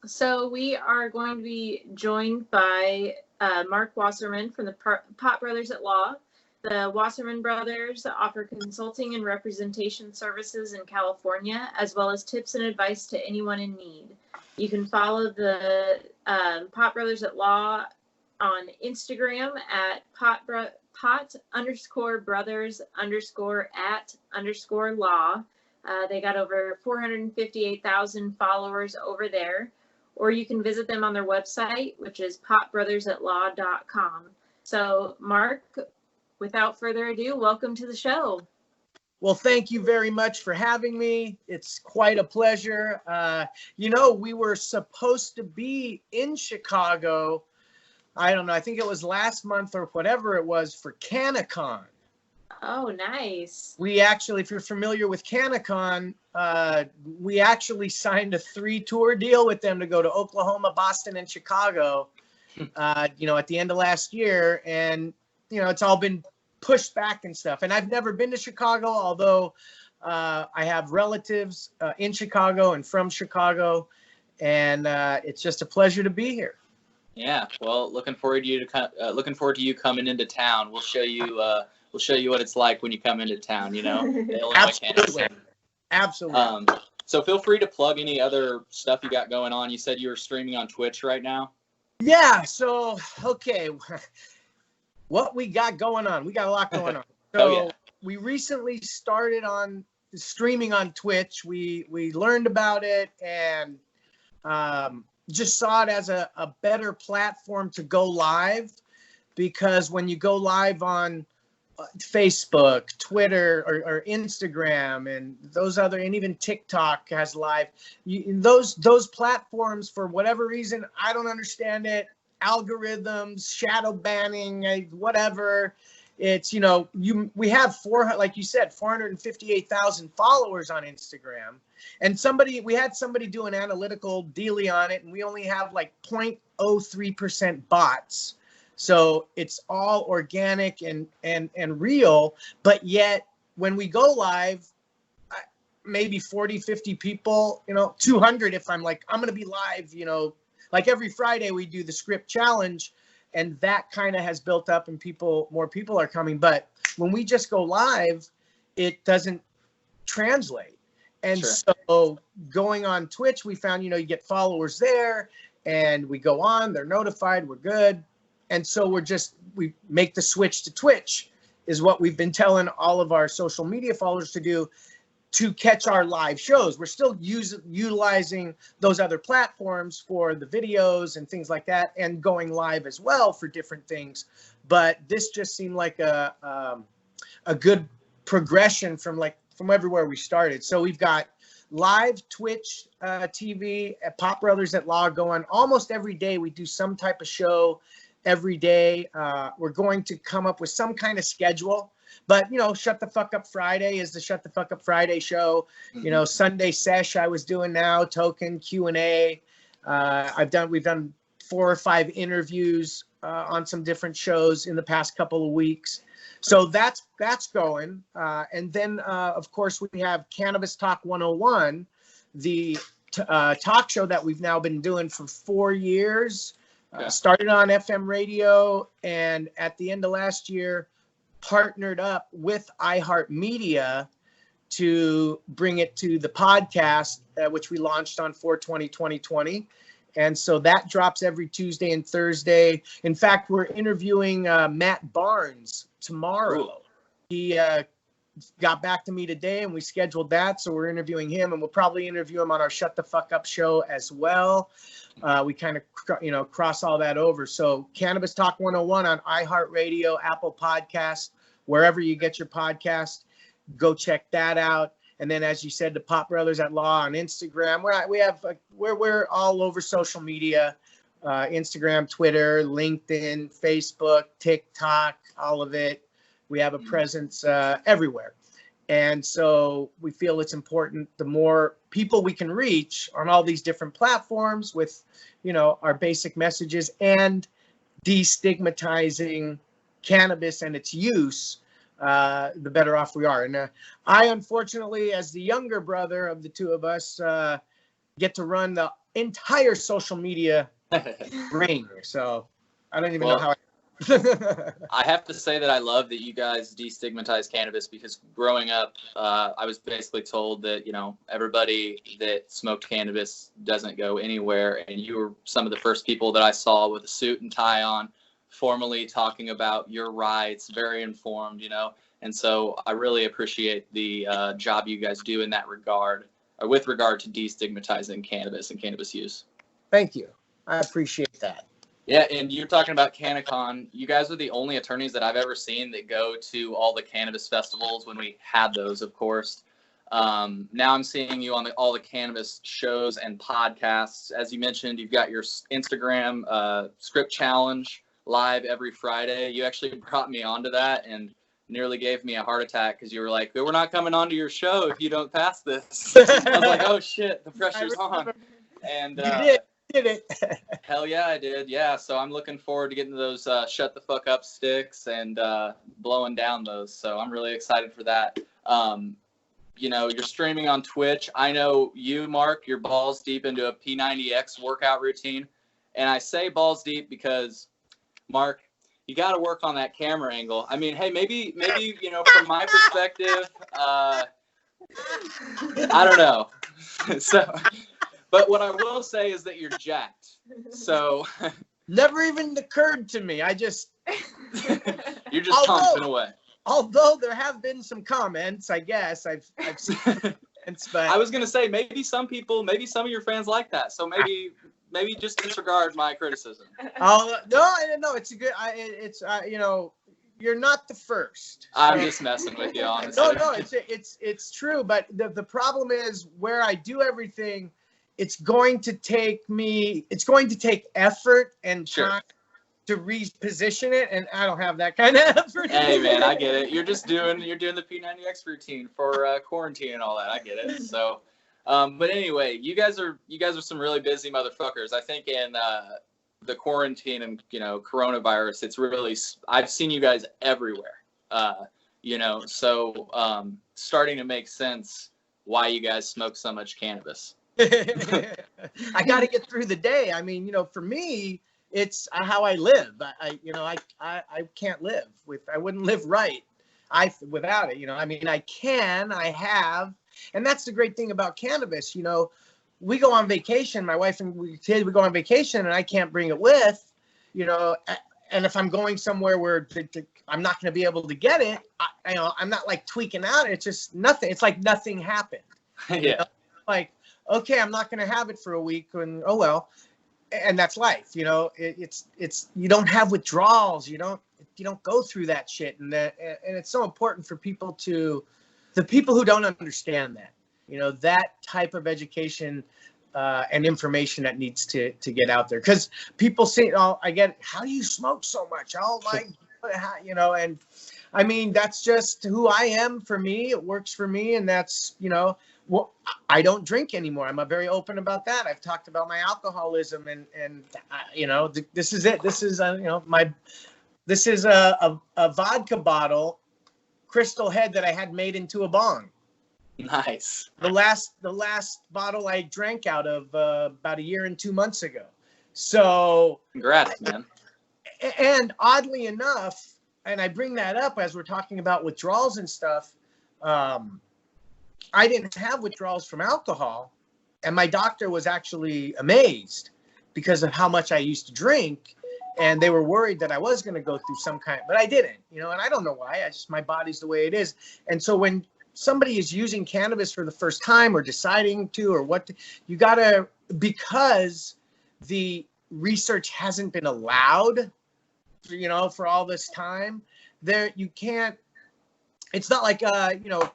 So we are going to be joined by Mark Wasserman from the Pot Brothers at Law. The Wasserman brothers offer consulting and representation services in California, as well as tips and advice to anyone in need. You can follow the Pot Brothers at Law on Instagram at pot_brothers_at_law. They got over 458,000 followers over there. Or you can visit them on their website, which is potbrothersatlaww.com. So, Mark, without further ado, welcome to the show. Well, thank you very much for having me. It's quite a pleasure. We were supposed to be in Chicago, I don't know, I think it was last month or whatever it was, for CannaCon. Oh, nice. We actually, if you're familiar with CannaCon, we actually signed a 3-tour deal with them to go to Oklahoma, Boston, and Chicago, at the end of last year. And, it's all been pushed back and stuff. And I've never been to Chicago, although I have relatives in Chicago and from Chicago. And it's just a pleasure to be here. Yeah, well, looking forward to you coming into town. We'll show you what it's like when you come into town, the Illinois Absolutely. campus. Absolutely. So feel free to plug any other stuff you got going on. You said you were streaming on Twitch right now? Yeah, so, okay. What we got going on? We got a lot going on. So We recently started on streaming on Twitch. We learned about it and just saw it as a better platform to go live, because when you go live on Facebook, Twitter, or Instagram, and and even TikTok has live. Those platforms, for whatever reason, I don't understand it. Algorithms, shadow banning, whatever. It's we have like you said, 458,000 followers on Instagram, and we had somebody do an analytical dealie on it, and we only have like 0.03% bots. So it's all organic and real, but yet when we go live, maybe 40, 50 people, 200 if I'm going to be live, like every Friday we do the script challenge, and that kind of has built up and more people are coming. But when we just go live, it doesn't translate. And Sure. So going on Twitch, we found, you get followers there, and we go on, they're notified, we're good. And so we make the switch to Twitch, is what we've been telling all of our social media followers to do, to catch our live shows. We're still utilizing those other platforms for the videos and things like that, and going live as well for different things. But this just seemed like a good progression from everywhere we started. So we've got live Twitch TV at Pot Brothers at Law going almost every day. We do some type of show every day. We're going to come up with some kind of schedule, but Shut the Fuck Up Friday is the Shut the Fuck Up Friday show. Mm-hmm. Sunday sesh I was doing now, token Q&A. We've done 4 or 5 interviews on some different shows in the past couple of weeks. So that's going. And then of course we have Cannabis Talk 101, the talk show that we've now been doing for 4 years. Started on FM radio, and at the end of last year, partnered up with iHeartMedia to bring it to the podcast, which we launched on 4/20/2020. And so that drops every Tuesday and Thursday. In fact, we're interviewing Matt Barnes tomorrow. Ooh. He got back to me today, and we scheduled that. So we're interviewing him, and we'll probably interview him on our Shut the Fuck Up show as well. We kind of, cross all that over. So Cannabis Talk 101 on iHeartRadio, Apple Podcasts, wherever you get your podcast, go check that out. And then, as you said, the Pot Brothers at Law on Instagram. We're all over social media, Instagram, Twitter, LinkedIn, Facebook, TikTok, all of it. We have a presence everywhere. And so we feel it's important, the more people we can reach on all these different platforms with, our basic messages and destigmatizing cannabis and its use, the better off we are. And I, unfortunately, as the younger brother of the two of us, get to run the entire social media ring. So I don't even know how. I have to say that I love that you guys destigmatize cannabis, because growing up, I was basically told that, you know, everybody that smoked cannabis doesn't go anywhere. And you were some of the first people that I saw with a suit and tie on, formally talking about your rights, very informed, you know. And so I really appreciate the job you guys do in that regard, or with regard to destigmatizing cannabis and cannabis use. Thank you. I appreciate that. Yeah, and you're talking about CannaCon. You guys are the only attorneys that I've ever seen that go to all the cannabis festivals when we had those, of course. Now I'm seeing you on all the cannabis shows and podcasts. As you mentioned, you've got your Instagram script challenge live every Friday. You actually brought me onto that and nearly gave me a heart attack because you were like, we're not coming onto your show if you don't pass this. I was like, oh shit, the pressure's on. And you did it. Hell yeah, I did. Yeah, so I'm looking forward to getting those shut the fuck up sticks and blowing down those. So I'm really excited for that. You know, you're streaming on Twitch. I know you, Mark, you're balls deep into a P90X workout routine. And I say balls deep because, Mark, you got to work on that camera angle. I mean, hey, maybe you know, from my perspective, I don't know. So, but what I will say is that you're jacked. So never even occurred to me. I just you're just pumping away. Although there have been some comments, I guess I've seen comments, but I was gonna say maybe some of your fans like that. So maybe just disregard my criticism. Oh no, it's a good. You know, you're not the first. I'm just messing with you, honestly. No, it's true. But the problem is where I do everything, it's going to take effort and time to reposition it, and I don't have that kind of effort. Hey man, I get it. You're doing the P90X routine for quarantine and all that. I get it. So, but anyway, you guys are some really busy motherfuckers. I think in the quarantine and, you know, coronavirus, it's really, I've seen you guys everywhere. You know, so starting to make sense why you guys smoke so much cannabis. I got to get through the day. I mean, you know, for me, it's how I live. I can't live I wouldn't live right without it. You know, I mean, I have, and that's the great thing about cannabis. You know, we go on vacation, my wife and we go on vacation, and I can't bring it with, you know, and if I'm going somewhere where I'm not going to be able to get it, I'm not like tweaking out. It's just nothing. It's like nothing happened. Yeah. You know? Like, okay, I'm not going to have it for a week, and oh well, and that's life. You know, it's you don't have withdrawals. You don't go through that shit, and it's so important for the people who don't understand that. You know, that type of education and information that needs to get out there, because people say, "Oh, I get it. How do you smoke so much?" Oh my, you know, and I mean that's just who I am. For me, it works for me, and that's, you know. Well, I don't drink anymore. I'm very open about that. I've talked about my alcoholism, and you know, this is it. This is you know, this is a vodka bottle, crystal head that I had made into a bong. Nice. The last bottle I drank out of about a year and 2 months ago. So congrats, man. And oddly enough, and I bring that up as we're talking about withdrawals and stuff. I didn't have withdrawals from alcohol, and my doctor was actually amazed because of how much I used to drink, and they were worried that I was going to go through some kind, but I didn't, you know, and I don't know why. My body's the way it is. And so when somebody is using cannabis for the first time or deciding to, or you gotta, because the research hasn't been allowed, you know, for all this time, you can't, it's not like, you know,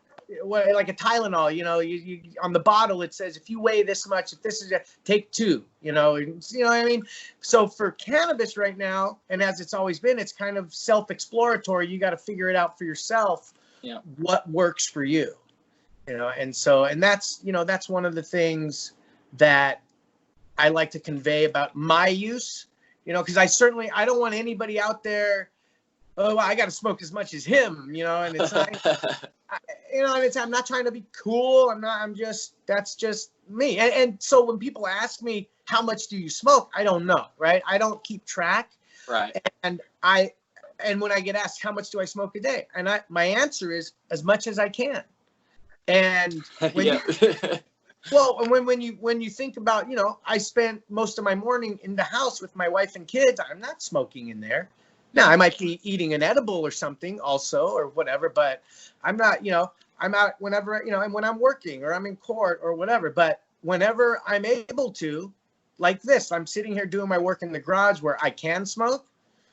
like a Tylenol, you know, you on the bottle it says if you weigh this much, if this is take 2, you know what I mean. So for cannabis right now, and as it's always been, it's kind of self-exploratory. You got to figure it out for yourself. Yeah. What works for you, you know. And so, and that's, you know, that's one of the things that I like to convey about my use, you know, because I don't want anybody out there oh, I got to smoke as much as him, you know, and it's not, you know, and it's, I'm not trying to be cool. That's just me. And so when people ask me, how much do you smoke? I don't know, right? I don't keep track. Right. And when I get asked, how much do I smoke a day? And my answer is as much as I can. And when well, and when you think about, you know, I spent most of my morning in the house with my wife and kids. I'm not smoking in there. Now, I might be eating an edible or something also or whatever, but I'm not, you know, I'm out whenever, you know, and when I'm working or I'm in court or whatever. But whenever I'm able to, like this, I'm sitting here doing my work in the garage where I can smoke,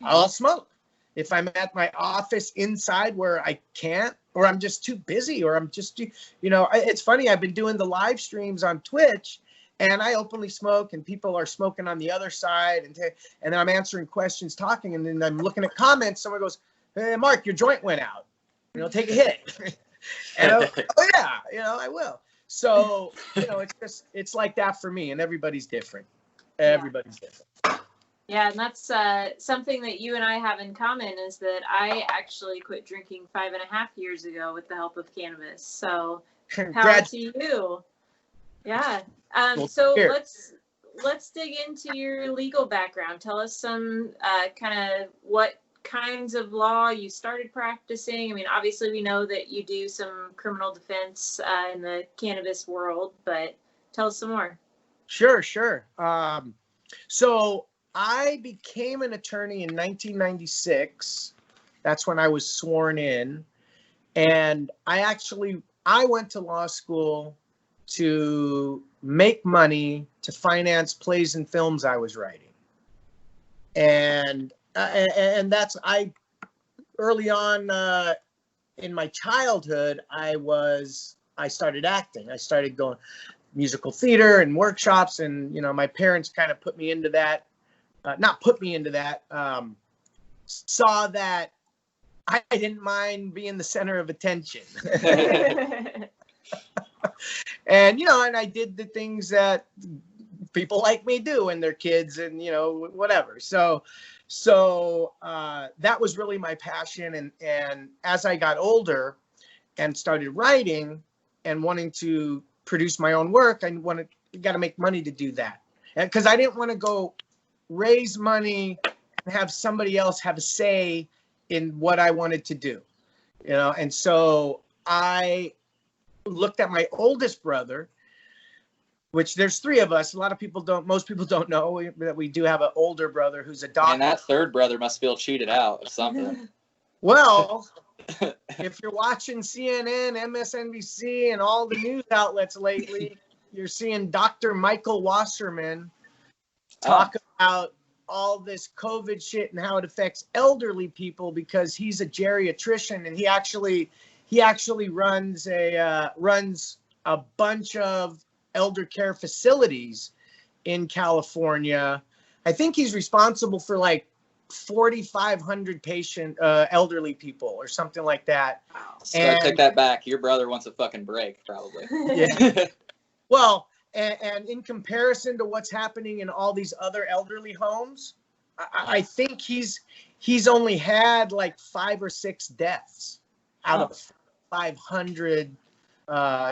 I'll smoke. If I'm at my office inside where I can't, or I'm just too busy, or I'm just, you know, it's funny. I've been doing the live streams on Twitch, and I openly smoke, and people are smoking on the other side, and then I'm answering questions, talking, and then I'm looking at comments. Someone goes, "Hey, Mark, your joint went out. You know, take a hit." And oh yeah, you know, I will. So, you know, it's like that for me, and everybody's different. Everybody's different. Yeah, and that's something that you and I have in common is that I actually quit drinking 5.5 years ago with the help of cannabis. So power to you. Yeah. So here. let's dig into your legal background. Tell us some kind of what kinds of law you started practicing. I mean, obviously we know that you do some criminal defense in the cannabis world, but tell us some more. Sure. So I became an attorney in 1996. That's when I was sworn in. And I went to law school to make money to finance plays and films I was writing. And that's, early on in my childhood, I started acting. I started going musical theater and workshops, and, you know, my parents kind of put me into that. Not put me into that, saw that I didn't mind being the center of attention. And, you know, and I did the things that people like me do and their kids and, you know, whatever. So that was really my passion. And as I got older and started writing and wanting to produce my own work, got to make money to do that. And because I didn't want to go raise money and have somebody else have a say in what I wanted to do, you know. And so I looked at my oldest brother, which there's three of us. Most people don't know that we do have an older brother who's a doctor. And that third brother must feel cheated out or something. Well, if you're watching CNN, MSNBC, and all the news outlets lately, you're seeing Dr. Michael Wasserman talk about all this COVID shit and how it affects elderly people because he's a geriatrician, and he actually runs a bunch of elder care facilities in California. I think he's responsible for like 4,500 elderly people or something like that. So I take that back. Your brother wants a fucking break, probably. Yeah. Well, and in comparison to what's happening in all these other elderly homes, I think he's only had like 5 or 6 deaths out of 500,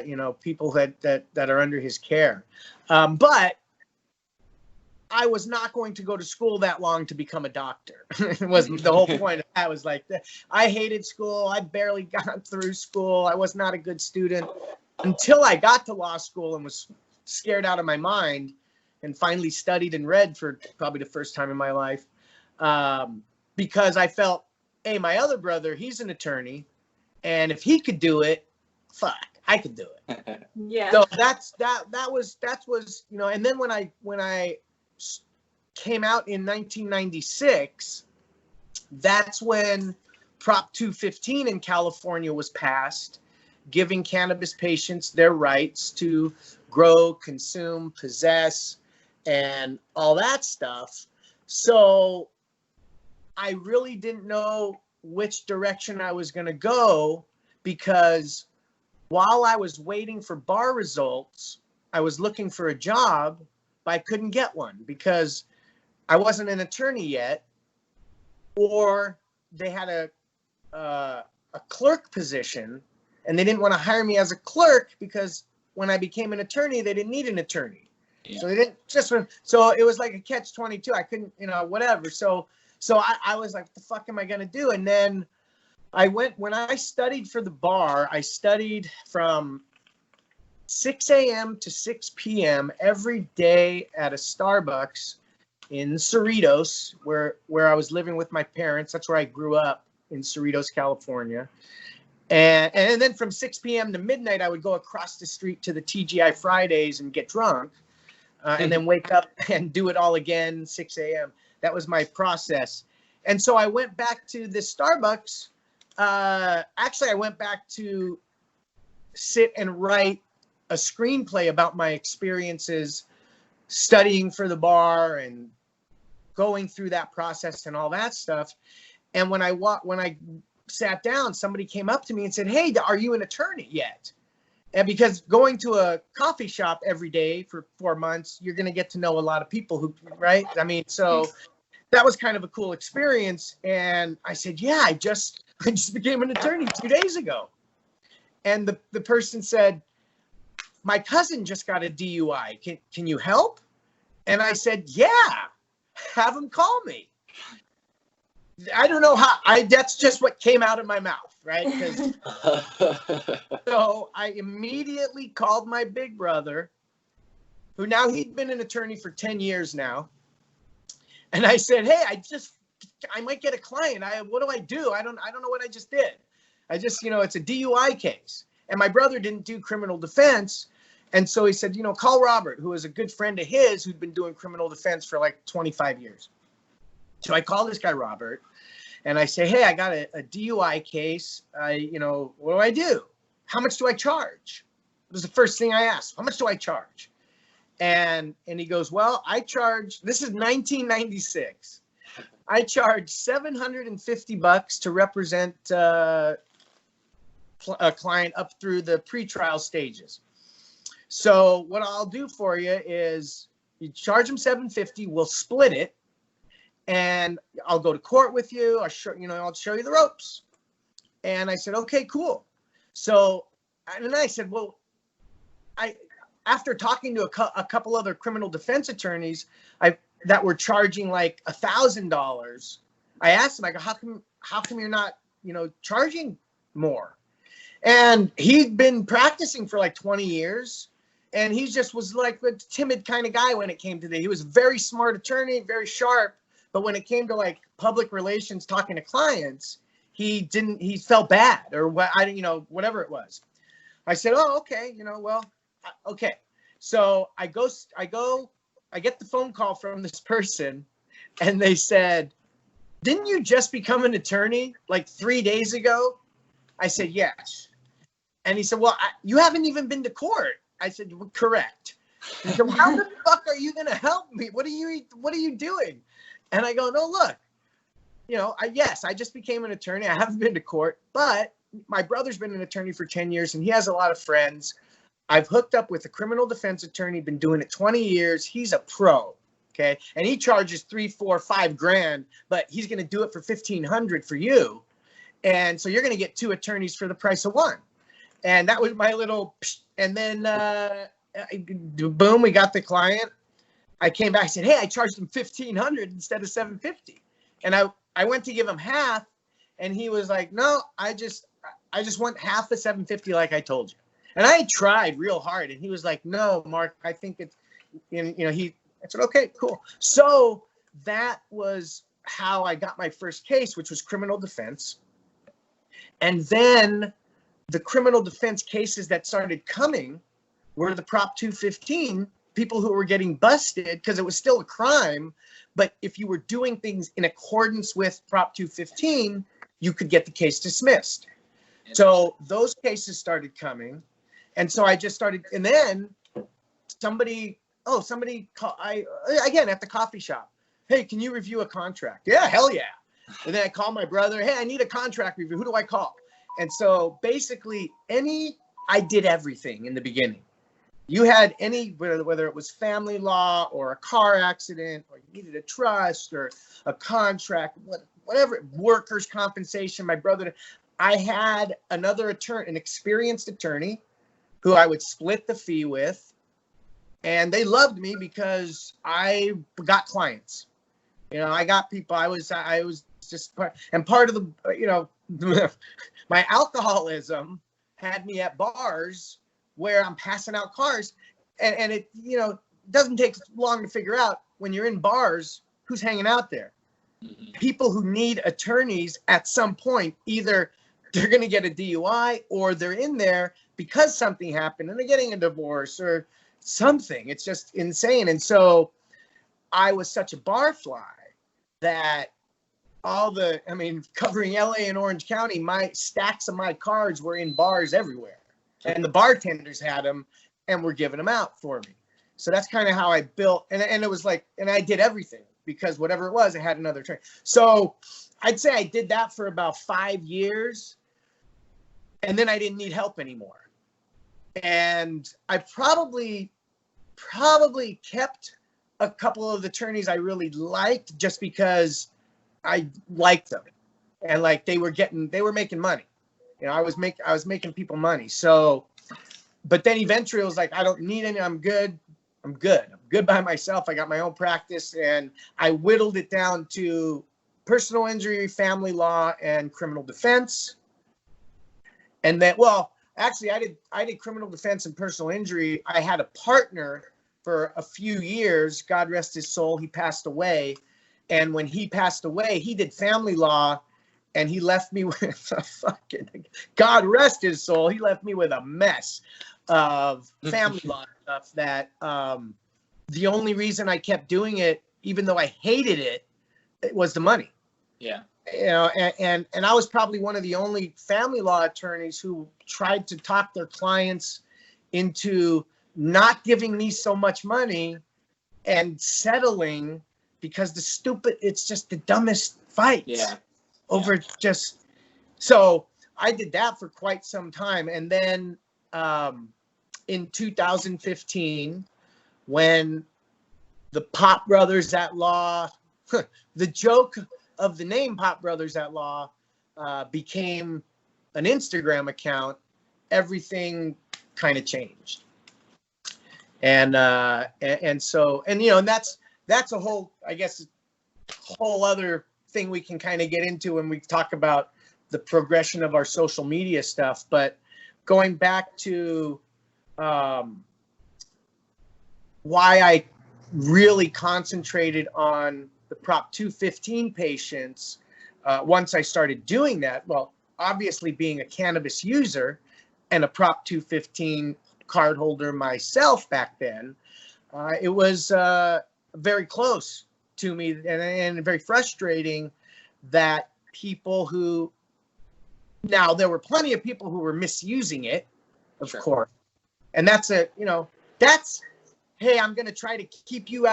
you know, people that are under his care. But I was not going to go to school that long to become a doctor. It was the whole point of that. Was like, I hated school. I barely got through school. I was not a good student until I got to law school and was scared out of my mind and finally studied and read for probably the first time in my life, because I felt, hey, my other brother, he's an attorney, and if he could do it, fuck, I could do it. Yeah. So that was, you know. And then when I came out in 1996, that's when Prop 215 in California was passed, giving cannabis patients their rights to grow, consume, possess, and all that stuff. So I really didn't know which direction I was going to go, because while I was waiting for bar results, I was looking for a job, but I couldn't get one because I wasn't an attorney yet, or they had a clerk position, and they didn't want to hire me as a clerk because when I became an attorney, they didn't need an attorney. Yeah. So they didn't so it was like a catch-22. I couldn't, whatever. So I was like, what the fuck am I going to do? And then when I studied for the bar, I studied from 6 a.m. to 6 p.m. every day at a Starbucks in Cerritos, where I was living with my parents. That's where I grew up, in Cerritos, California. And then from 6 p.m. to midnight, I would go across the street to the TGI Fridays and get drunk, and then wake up and do it all again, 6 a.m. That was my process. And so I went back to this Starbucks. Actually, I went back to sit and write a screenplay about my experiences studying for the bar and going through that process and all that stuff. And when I sat down, somebody came up to me and said, "Hey, are you an attorney yet?" And because going to a coffee shop every day for 4 months, you're going to get to know a lot of people who, right? I mean, so that was kind of a cool experience. And I said, "Yeah, I just became an attorney 2 days ago." And the person said, "My cousin just got a DUI. Can you help?" And I said, "Yeah, have him call me." I don't know how. That's just what came out of my mouth, right? So I immediately called my big brother, who now he'd been an attorney for 10 years now. And I said, "Hey, I might get a client. What do I do? I don't know what I just did. It's a DUI case." And my brother didn't do criminal defense. And so he said, "Call Robert," who was a good friend of his who'd been doing criminal defense for like 25 years. So I call this guy Robert, and I say, "Hey, I got a DUI case. What do I do? How much do I charge?" It was the first thing I asked. "How much do I charge?" And he goes, "Well, I charge," this is 1996. "I charge $750 to represent a client up through the pretrial stages. So what I'll do for you is you charge them $750, we'll split it, and I'll go to court with you. I'll show you the ropes." And I said, "Okay, cool." So, and then I said, "Well, after talking to a couple other criminal defense attorneys that were charging like $1,000, I asked them, I go, how come you're not, charging more?" And he'd been practicing for like 20 years. And he just was like a timid kind of guy when it came to that. He was a very smart attorney, very sharp. But when it came to like public relations, talking to clients, he felt bad or whatever it was. I said, "Oh, okay. Okay." So I get the phone call from this person, and they said, "Didn't you just become an attorney like 3 days ago?" I said, "Yes." And he said, "Well, you haven't even been to court." I said, "Well, correct." He said, "Well, how the fuck are you going to help me? What are you doing?" And I go, "No, look, yes, I just became an attorney. I haven't been to court, but my brother's been an attorney for 10 years and he has a lot of friends. I've hooked up with a criminal defense attorney, been doing it 20 years. He's a pro. Okay. And he charges $3, $4, $5,000, but he's going to do it for $1,500 for you. And so you're going to get 2 attorneys for the price of 1. And that was my little, and then boom, we got the client. I came back and said, "Hey, I charged him $1,500 instead of $750." And I went to give him half, and he was like, "No, I just want half the $750 like I told you." And I tried real hard, and he was like, "No, Mark, I think it's," I said, "Okay, cool." So that was how I got my first case, which was criminal defense. And then the criminal defense cases that started coming were the Prop 215 people who were getting busted because it was still a crime. But if you were doing things in accordance with Prop 215, you could get the case dismissed. So those cases started coming. And so I just started. And then somebody called, again, at the coffee shop. "Hey, can you review a contract?" "Yeah, hell yeah." And then I called my brother. "Hey, I need a contract review. Who do I call?" And so basically I did everything in the beginning. You had whether it was family law or a car accident or you needed a trust or a contract, whatever, workers' compensation, my brother. I had another attorney, an experienced attorney, who I would split the fee with, and they loved me because I got clients. You know, I got people. I was just part of the, you know, my alcoholism had me at bars where I'm passing out cars, and it, you know, doesn't take long to figure out when you're in bars who's hanging out there. Mm-hmm. People who need attorneys at some point, either they're going to get a DUI or they're in there because something happened and they're getting a divorce or something. It's just insane. And so I was such a barfly that covering LA and Orange County, my stacks of my cards were in bars everywhere. And the bartenders had them and were giving them out for me. So that's kind of how I built. And it was like, and I did everything because whatever it was, I had another train. So I'd say I did that for about 5 years. And then I didn't need help anymore. And I probably kept a couple of attorneys I really liked just because I liked them. And like they were making money. You know, I was making people money. So, but then eventually it was like, I don't need any, I'm good by myself. I got my own practice, and I whittled it down to personal injury, family law, and criminal defense. And then, well, actually I did criminal defense and personal injury. I had a partner for a few years, God rest his soul. He passed away. And when he passed away, he did family law, and he left me with a fucking, God rest his soul, he left me with a mess of family law stuff that the only reason I kept doing it, even though I hated it, it was the money. Yeah. You know, and I was probably one of the only family law attorneys who tried to talk their clients into not giving me so much money and settling, because it's just the dumbest fights. Yeah. Over just, so I did that for quite some time. And then in 2015, when the Pop Brothers at Law, the joke of the name Pop Brothers at Law became an Instagram account, everything kind of changed. And so, you know, and that's a whole, I guess, whole other thing we can kind of get into when we talk about the progression of our social media stuff. But going back to why I really concentrated on the Prop 215 patients once I started doing that, well, obviously being a cannabis user and a Prop 215 card holder myself back then, it was very close to me and very frustrating that people who, now there were plenty of people who were misusing it, of Sure. course. And that's hey, I'm going to try to keep you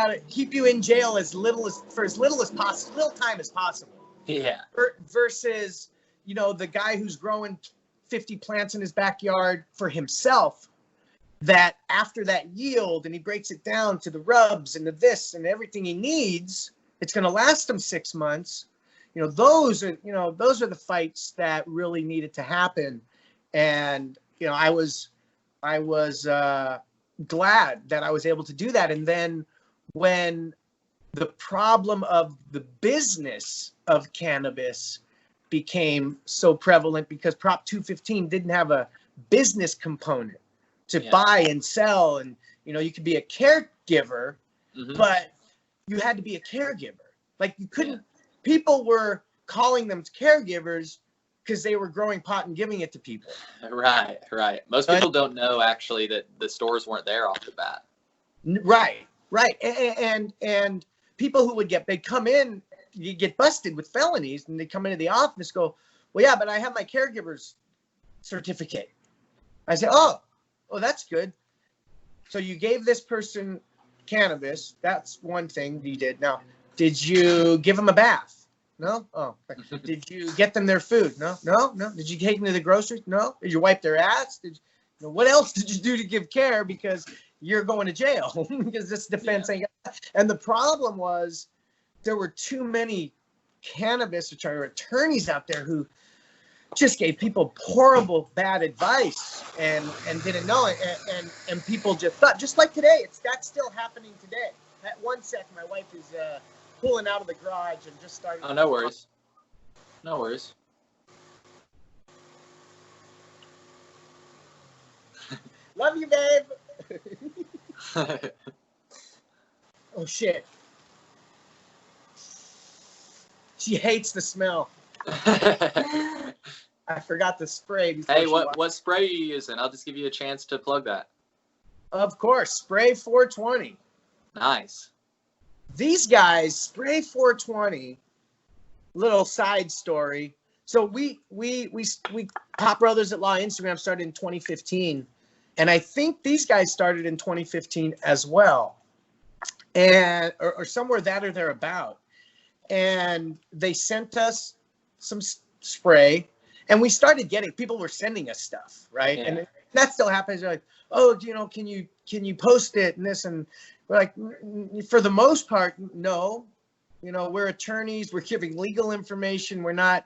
in jail for as little time as possible. Yeah. Versus, you know, the guy who's growing 50 plants in his backyard for himself, that after that yield and he breaks it down to the rubs and the this and everything he needs, it's going to last him 6 months. You know, those are the fights that really needed to happen. And, you know, I was glad that I was able to do that. And then when the problem of the business of cannabis became so prevalent, because Prop 215 didn't have a business component to buy and sell, and, you know, you could be a caregiver, but you had to be a caregiver. Like, you couldn't, people were calling them caregivers because they were growing pot and giving it to people. Right. Most people don't know actually that the stores weren't there off the bat. Right. And people who they'd come in, you get busted with felonies, and they come into the office, go, well, yeah, but I have my caregiver's certificate. I say, oh, that's good. So you gave this person cannabis. That's one thing you did. Now, did you give them a bath? No? Oh. Did you get them their food? No. Did you take them to the grocery? No. Did you wipe their ass? What else did you do to give care? Because you're going to jail because this defense ain't. And the problem was there were too many cannabis, which are attorneys out there who just gave people horrible, bad advice and didn't know it. And people just thought, just like today, that's still happening today. At 1 second, my wife is pulling out of the garage and just started. Oh, no worries. No worries. Love you, babe. Oh, shit. She hates the smell. I forgot the spray. Hey, what spray are you using? I'll just give you a chance to plug that. Of course, Spray 420. Nice. These guys, Spray 420. Little side story. So we Pop Brothers at Law Instagram started in 2015, and I think these guys started in 2015 as well, and or somewhere that or thereabout. And they sent us some spray, and we started getting, people were sending us stuff, right? Yeah. And that still happens. They're like, oh, can you post it and this, and we're like, for the most part, no. We're attorneys. We're giving legal information. We're not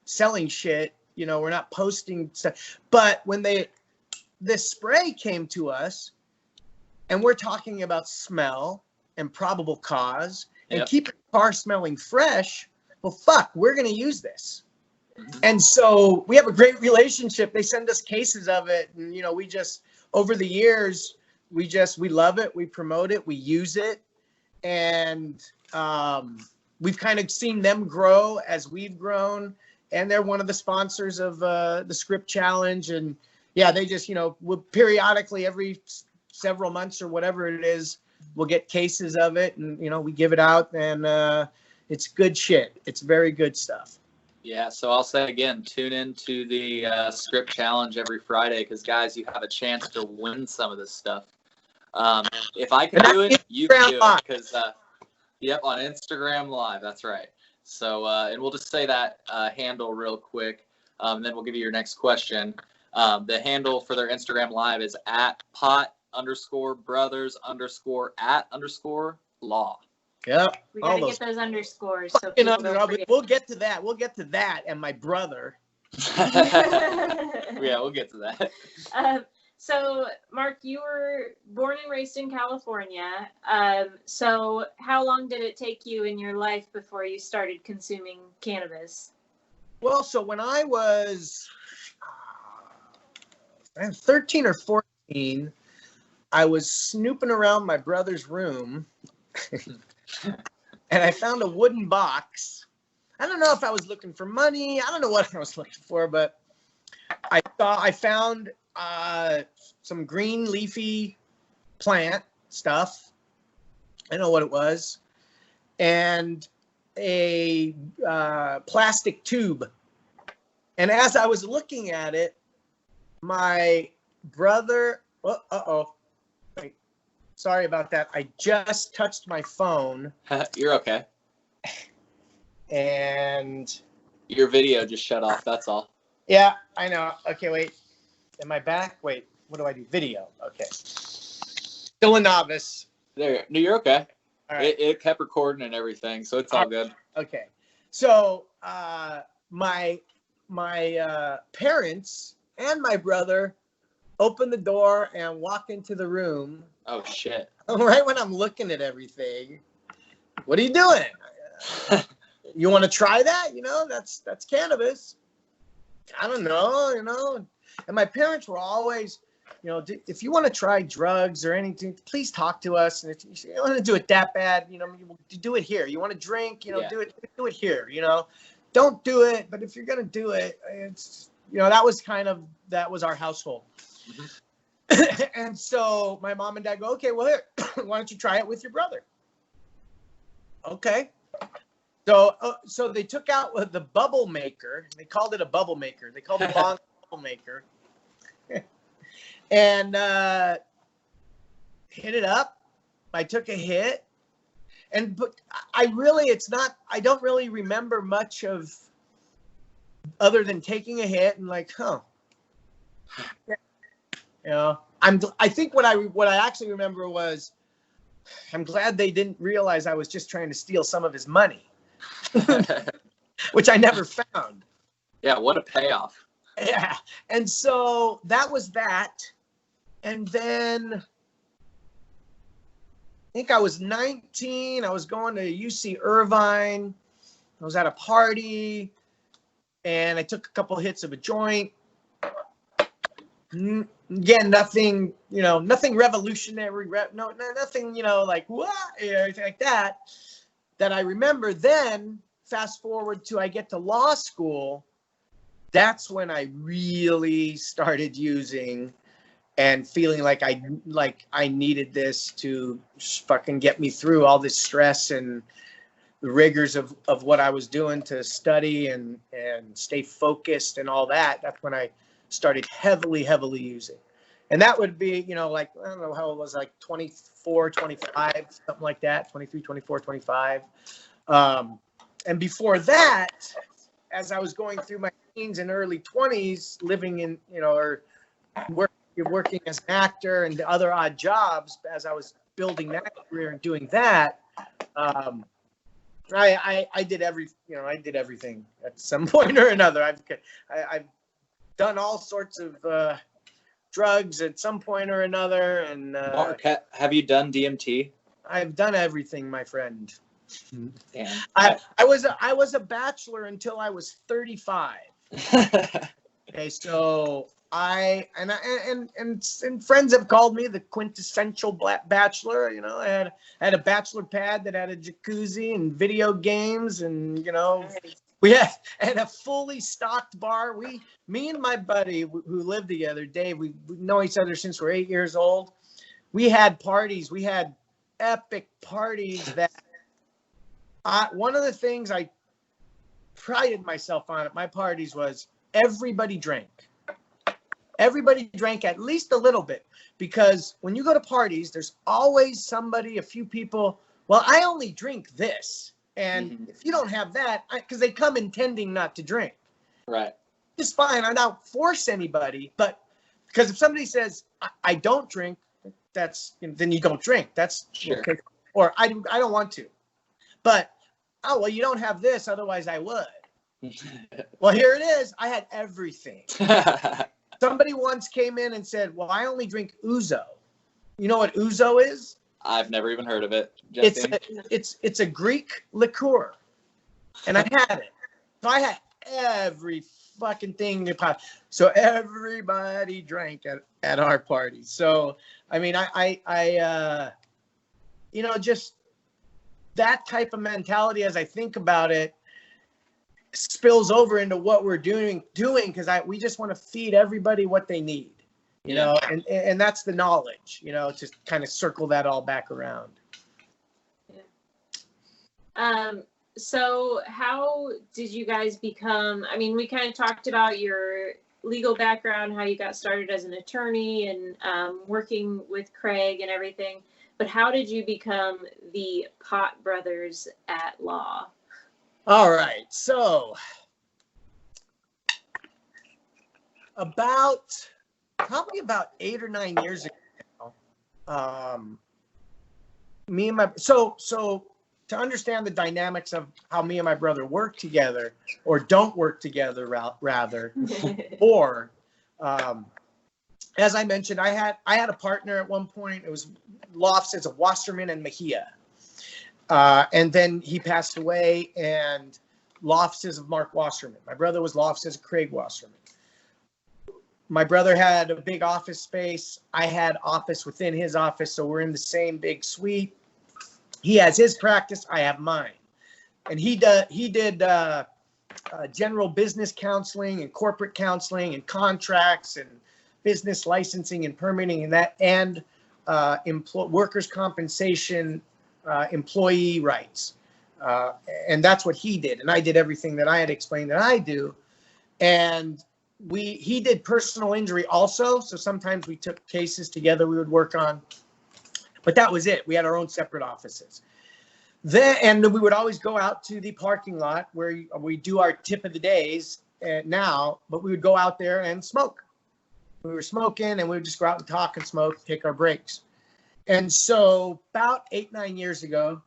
selling shit. We're not posting stuff. But when this spray came to us, and we're talking about smell and probable cause and keep your car smelling fresh, well, fuck, we're going to use this. And so we have a great relationship. They send us cases of it. And, we just, over the years, we love it. We promote it. We use it. And we've kind of seen them grow as we've grown. And they're one of the sponsors of the Script Challenge. And yeah, they just, will periodically every several months or whatever it is, we'll get cases of it, and we give it out, and it's good shit. It's very good stuff. Yeah, so I'll say again, tune in to the Script Challenge every Friday, because guys, you have a chance to win some of this stuff. If I can do it, you can do it. Because on Instagram Live, that's right. So and we'll just say that handle real quick, and then we'll give you your next question. The handle for their Instagram Live is @pot_brothers_@_law. Yep. We gotta get those underscores. So we'll get to that. We'll get to that and my brother. Yeah, we'll get to that. So, Mark, you were born and raised in California. So how long did it take you in your life before you started consuming cannabis? Well, so when I was 13 or 14, I was snooping around my brother's room and I found a wooden box. I don't know if I was looking for money. I don't know what I was looking for, but I found some green leafy plant stuff. I don't know what it was. And a plastic tube. And as I was looking at it, my brother, wait, sorry about that. I just touched my phone. You're okay. And your video just shut off, that's all. Yeah, I know. Okay, wait. Am I back? Wait, what do I do? Video. Okay. Still a novice. There, no, you're okay. All right. It kept recording and everything, so it's all good. Okay. So my parents and my brother open the door and walk into the room. Oh, shit. Right when I'm looking at everything. What are you doing? You want to try that? That's cannabis. I don't know, And my parents were always, if you want to try drugs or anything, please talk to us. And if you don't want to do it that bad, do it here. You want to drink, do it here, Don't do it. But if you're going to do it, it's, that was our household. Mm-hmm. And so my mom and dad go, okay, well, here, why don't you try it with your brother? Okay. So they took out the bubble maker. They called it a bubble maker. They called it a bubble maker. And hit it up. I took a hit. But I don't really remember much of other than taking a hit and like, I think what I actually remember was, I'm glad they didn't realize I was just trying to steal some of his money. which I never found. Yeah, what a payoff. Yeah. And so that was that. And then I think I was 19. I was going to UC Irvine. I was at a party and I took a couple hits of a joint. Again, nothing, nothing revolutionary, nothing, like what, anything like that I remember. Then fast forward to I get to law school. That's when I really started using and feeling like I needed this to fucking get me through all this stress and the rigors of what I was doing to study and stay focused and all that. That's when I started heavily using. And that would be, like, I don't know how it was, like 24, 25, something like that, 23, 24, 25. And before that, as I was going through my teens and early 20s, living in, or working as an actor and other odd jobs, as I was building that career and doing that, I did everything at some point or another. I've done all sorts of drugs at some point or another. And Mark, have you done DMT? I've done everything, my friend. Damn. I was a bachelor until I was 35. Okay, so and friends have called me the quintessential bachelor. I had a bachelor pad that had a jacuzzi and video games, and we had a fully stocked bar. Me and my buddy who lived together, Dave, we know each other since we're 8 years old. We had parties. We had epic parties that one of the things I prided myself on at my parties was everybody drank. Everybody drank at least a little bit, because when you go to parties, there's always somebody, a few people, well, I only drink this. And if you don't have that, because they come intending not to drink. Right. It's fine. I don't force anybody, but because if somebody says, I don't drink, then you don't drink. That's sure. Okay. Or I don't want to. But, well, you don't have this, otherwise I would. Well, here it is. I had everything. Somebody once came in and said, well, I only drink ouzo. You know what ouzo is? I've never even heard of it. It's a Greek liqueur. And I had it. So I had every fucking thing. So everybody drank at our party. So, I mean, I just that type of mentality, as I think about it, spills over into what we're doing because we just want to feed everybody what they need, and that's the knowledge, to kind of circle that all back around. Yeah. So how did you guys become, we kind of talked about your legal background, how you got started as an attorney and working with Craig and everything, but how did you become the Pot Brothers at Law? All right, so probably about 8 or 9 years ago, me and my so to understand the dynamics of how me and my brother work together or don't work together, rather, or as I mentioned, I had a partner at one point. It was law offices of Wasserman and Mejia. And then he passed away, and law offices of Mark Wasserman. My brother was law offices of Craig Wasserman. My brother had a big office space. I had office within his office, so we're in the same big suite. He has his practice. I have mine. And he did general business counseling and corporate counseling and contracts and business licensing and permitting and that, and workers' compensation, employee rights. And that's what he did. And I did everything that I had explained that I do. And he did personal injury also. So sometimes we took cases together we would work on. But that was it. We had our own separate offices. And we would always go out to the parking lot where we do our tip of the days now, but we would go out there and smoke. We were smoking, and we would just go out and talk and smoke, take our breaks. And so about 8-9 years ago,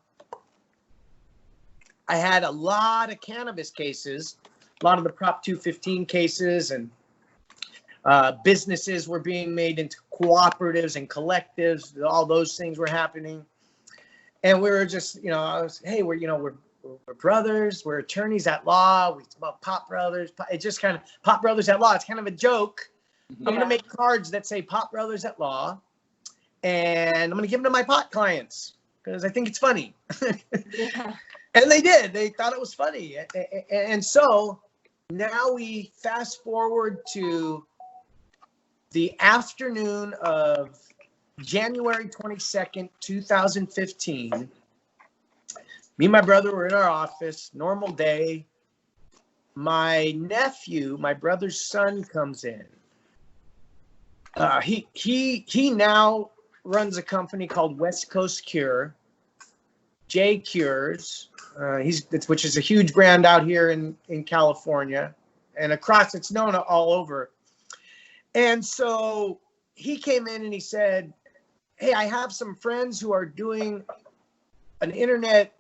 I had a lot of cannabis cases, a lot of the Prop 215 cases, and businesses were being made into cooperatives and collectives. All those things were happening. And we were just, hey, we're brothers, we're attorneys at law. We talk about Pot Brothers. It's just kind of Pot Brothers at Law. It's kind of a joke. I'm going to make cards that say Pot Brothers at Law, and I'm going to give them to my pot clients because I think it's funny. And they did. They thought it was funny. And so now we fast forward to the afternoon of January 22nd, 2015. Me and my brother were in our office, normal day. My nephew, my brother's son, comes in. He now runs a company called West Coast Cure, J Cures, which is a huge brand out here in California and across. It's known all over. And so he came in and he said, hey, I have some friends who are doing an internet,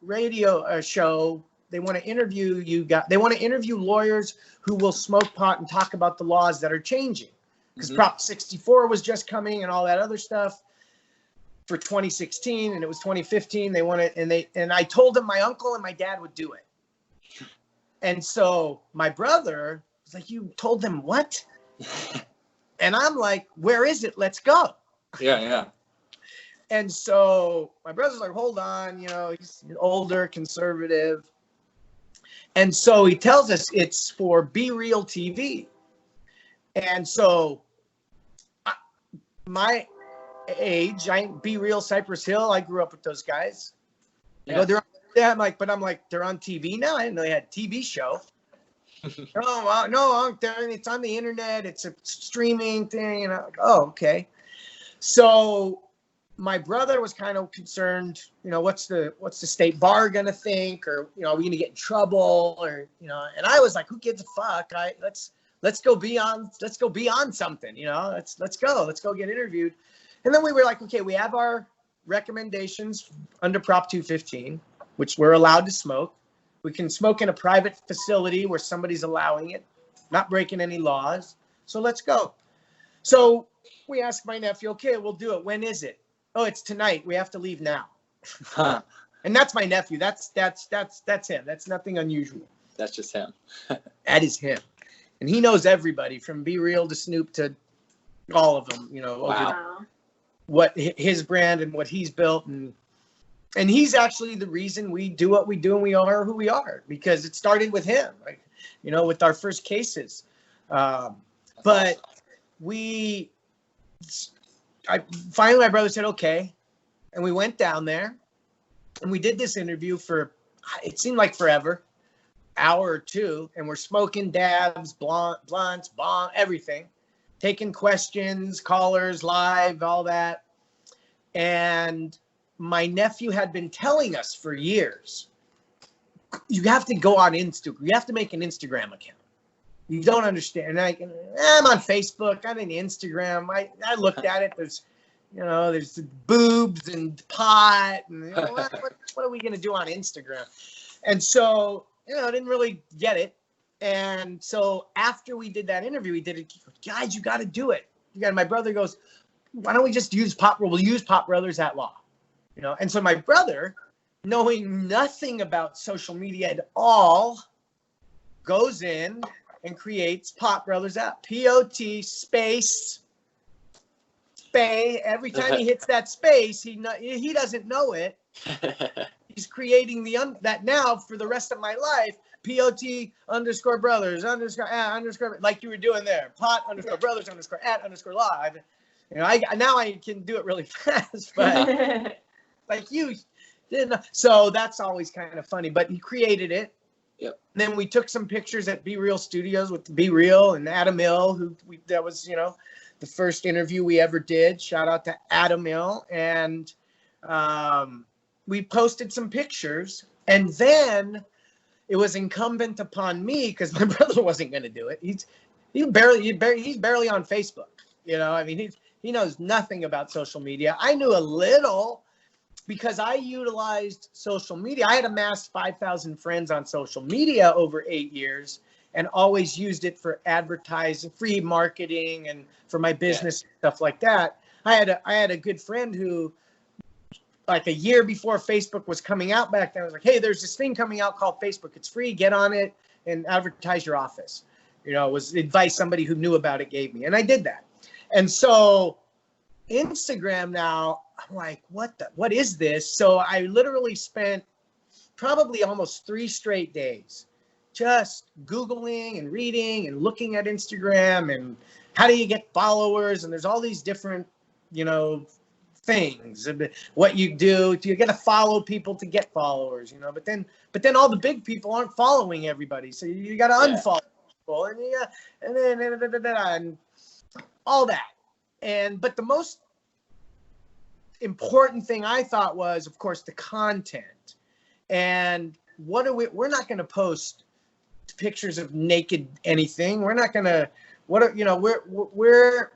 radio show. They want to interview you guys. They want to interview lawyers who will smoke pot and talk about the laws that are changing. Because Prop 64 was just coming and all that other stuff for 2016, and it was 2015. They wanted, and I told them my uncle and my dad would do it. And so my brother was like, you told them what? And I'm like, where is it? Let's go. Yeah. And so my brother's like, hold on, he's older, conservative. And so he tells us it's for Be Real TV. And so my age, Be Real Cypress Hill, I grew up with those guys. Yeah. I'm like, they're on TV now? I didn't know they had a TV show. No, it's on the internet. It's a streaming thing. And I'm like, oh, okay. So my brother was kind of concerned, what's the state bar gonna think, or are we gonna get in trouble, or and I was like, who gives a fuck? Let's go be on something, let's go get interviewed. And then we were like, okay, we have our recommendations under Prop 215, which we're allowed to smoke. We can smoke in a private facility where somebody's allowing it, not breaking any laws. So let's go. So we asked my nephew, okay, we'll do it. When is it? Oh, it's tonight. We have to leave now. Huh. And that's my nephew. That's him. That's nothing unusual. That's just him. That is him. And he knows everybody from Be Real to Snoop to all of them, Wow. What his brand and what he's built. And he's actually the reason we do what we do and we are who we are, because it started with him, with our first cases. But finally my brother said, okay. And we went down there and we did this interview for, it seemed like forever, hour or two. And we're smoking dabs, blunts, bong, everything, taking questions, callers, live, all that. And my nephew had been telling us for years, you have to go on Instagram. You have to make an Instagram account. You don't understand. I'm on Facebook. I'm on Instagram. I looked at it. There's boobs and pot. And what are we going to do on Instagram? And so, I didn't really get it. And so after we did that interview, we did it. Guys, you got to do it. My brother goes, why don't we just use we'll use Pot Brothers at Law. And so my brother, knowing nothing about social media at all, goes in and creates Pot Brothers app. POT space. Every time he hits that space, he doesn't know it. He's creating that now for the rest of my life. POT_brothers _ like you were doing there. Pot_brothers _ law. Now I can do it really fast, but like you didn't know. So that's always kind of funny. But he created it. Yep. And then we took some pictures at Be Real Studios with Be Real and Adam Hill, that was the first interview we ever did. Shout out to Adam Hill. And we posted some pictures, and then it was incumbent upon me, because my brother wasn't going to do it. He's barely on Facebook. He knows nothing about social media. I knew a little, because I utilized social media. I had amassed 5,000 friends on social media over 8 years and always used it for advertising, free marketing, and for my business, stuff like that. I had a good friend who, like a year before Facebook was coming out back then, I was like, hey, there's this thing coming out called Facebook. It's free. Get on it and advertise your office. You know, it was advice somebody who knew about it gave me. And I did that. And so Instagram now, I'm like, what is this? So I literally spent probably almost 3 straight days just Googling and reading and looking at Instagram and how do you get followers? And there's all these different, you know, things. What you do, you got to follow people to get followers, you know, but then all the big people aren't following everybody. So you got to unfollow people and then and all that. But the most important thing I thought was, of course, the content. And we're not going to post pictures of naked anything. We're not going to, we're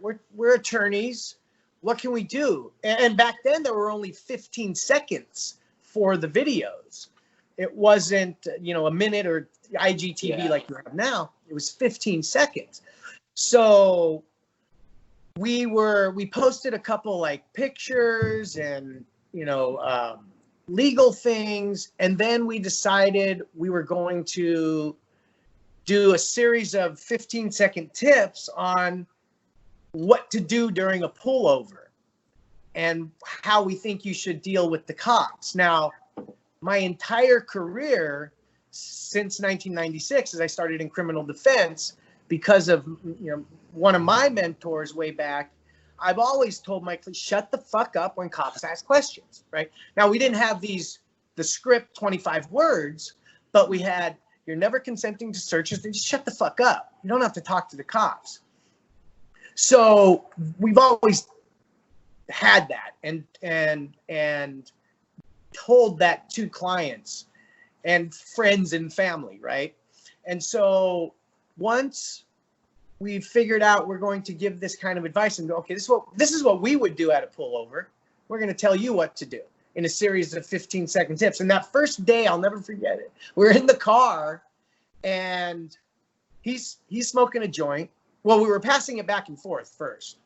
attorneys. What can we do? And back then there were only 15 seconds for the videos. It wasn't, a minute or IGTV like you have now. It was 15 seconds. So we posted a couple like pictures and, legal things. And then we decided we were going to do a series of 15-second tips on what to do during a pullover and how we think you should deal with the cops. Now, my entire career since 1996, as I started in criminal defense, because of one of my mentors way back, I've always told my clients, shut the fuck up when cops ask questions, right? Now, we didn't have the script 25 words, but we had, you're never consenting to searches, then just shut the fuck up. You don't have to talk to the cops. So we've always had that and told that to clients and friends and family, right? And so once we figured out we're going to give this kind of advice and go, okay, this is what we would do at a pullover. We're going to tell you what to do in a series of 15-second tips. And that first day, I'll never forget it. We're in the car and he's smoking a joint. Well, we were passing it back and forth first.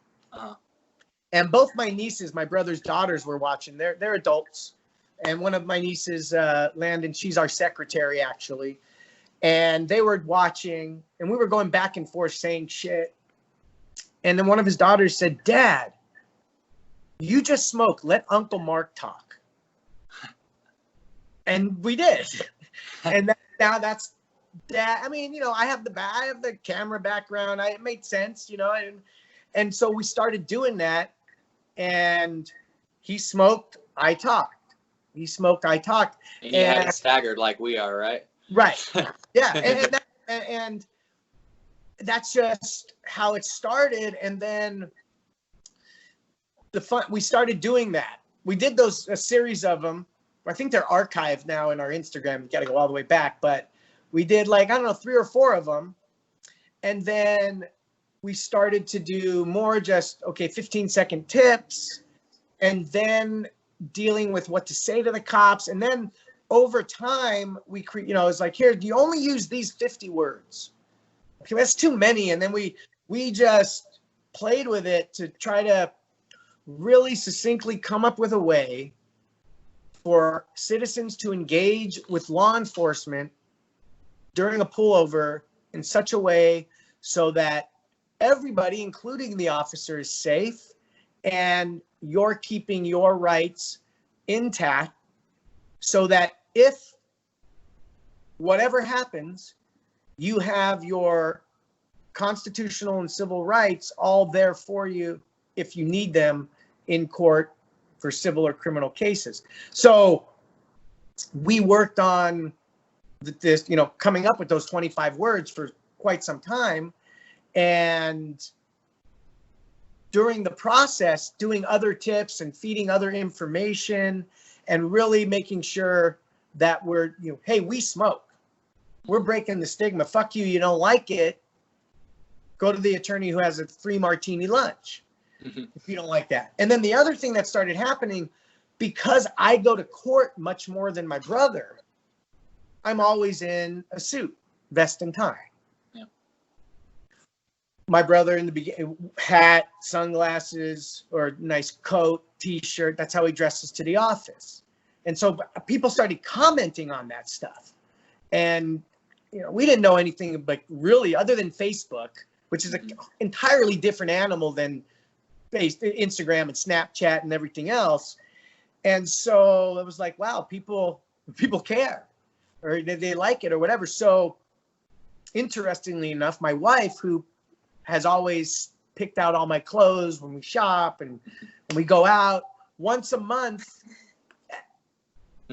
And both my nieces, my brother's daughters, were watching. They're adults. And one of my nieces, Landon, she's our secretary, actually. And they were watching, and we were going back and forth saying shit. And then one of his daughters said, Dad, you just smoked. Let Uncle Mark talk. And we did. And now that's that. I mean, I have the camera background. It made sense, and so we started doing that. And he smoked, I talked. He smoked, I talked. And you had it staggered like we are, right? Right. Yeah. And that's just how it started. And then we started doing that. We did a series of them. I think they're archived now in our Instagram. You got to go all the way back. But we did 3 or 4 of them. And then we started to do more 15-second tips. And then dealing with what to say to the cops. And then over time, it's like, here, you only use these 50 words. Okay, that's too many. And then we just played with it to try to really succinctly come up with a way for citizens to engage with law enforcement during a pullover in such a way so that everybody, including the officer, is safe and you're keeping your rights intact so that if whatever happens, you have your constitutional and civil rights all there for you if you need them in court for civil or criminal cases. So we worked on this, coming up with those 25 words for quite some time. And during the process, doing other tips and feeding other information and really making sure that we're, hey, we smoke. We're breaking the stigma. Fuck you, you don't like it. Go to the attorney who has a free martini lunch if you don't like that. And then the other thing that started happening because I go to court much more than my brother, I'm always in a suit, vest and tie. Yeah. My brother in the beginning, hat, sunglasses, or nice coat, t-shirt. That's how he dresses to the office. And so people started commenting on that stuff. And, you know, we didn't know anything but really other than Facebook, which is an entirely different animal than Instagram and Snapchat and everything else. And so it was like, wow, people care, or they like it or whatever. So interestingly enough, my wife, who has always picked out all my clothes when we shop and when we go out, once a month,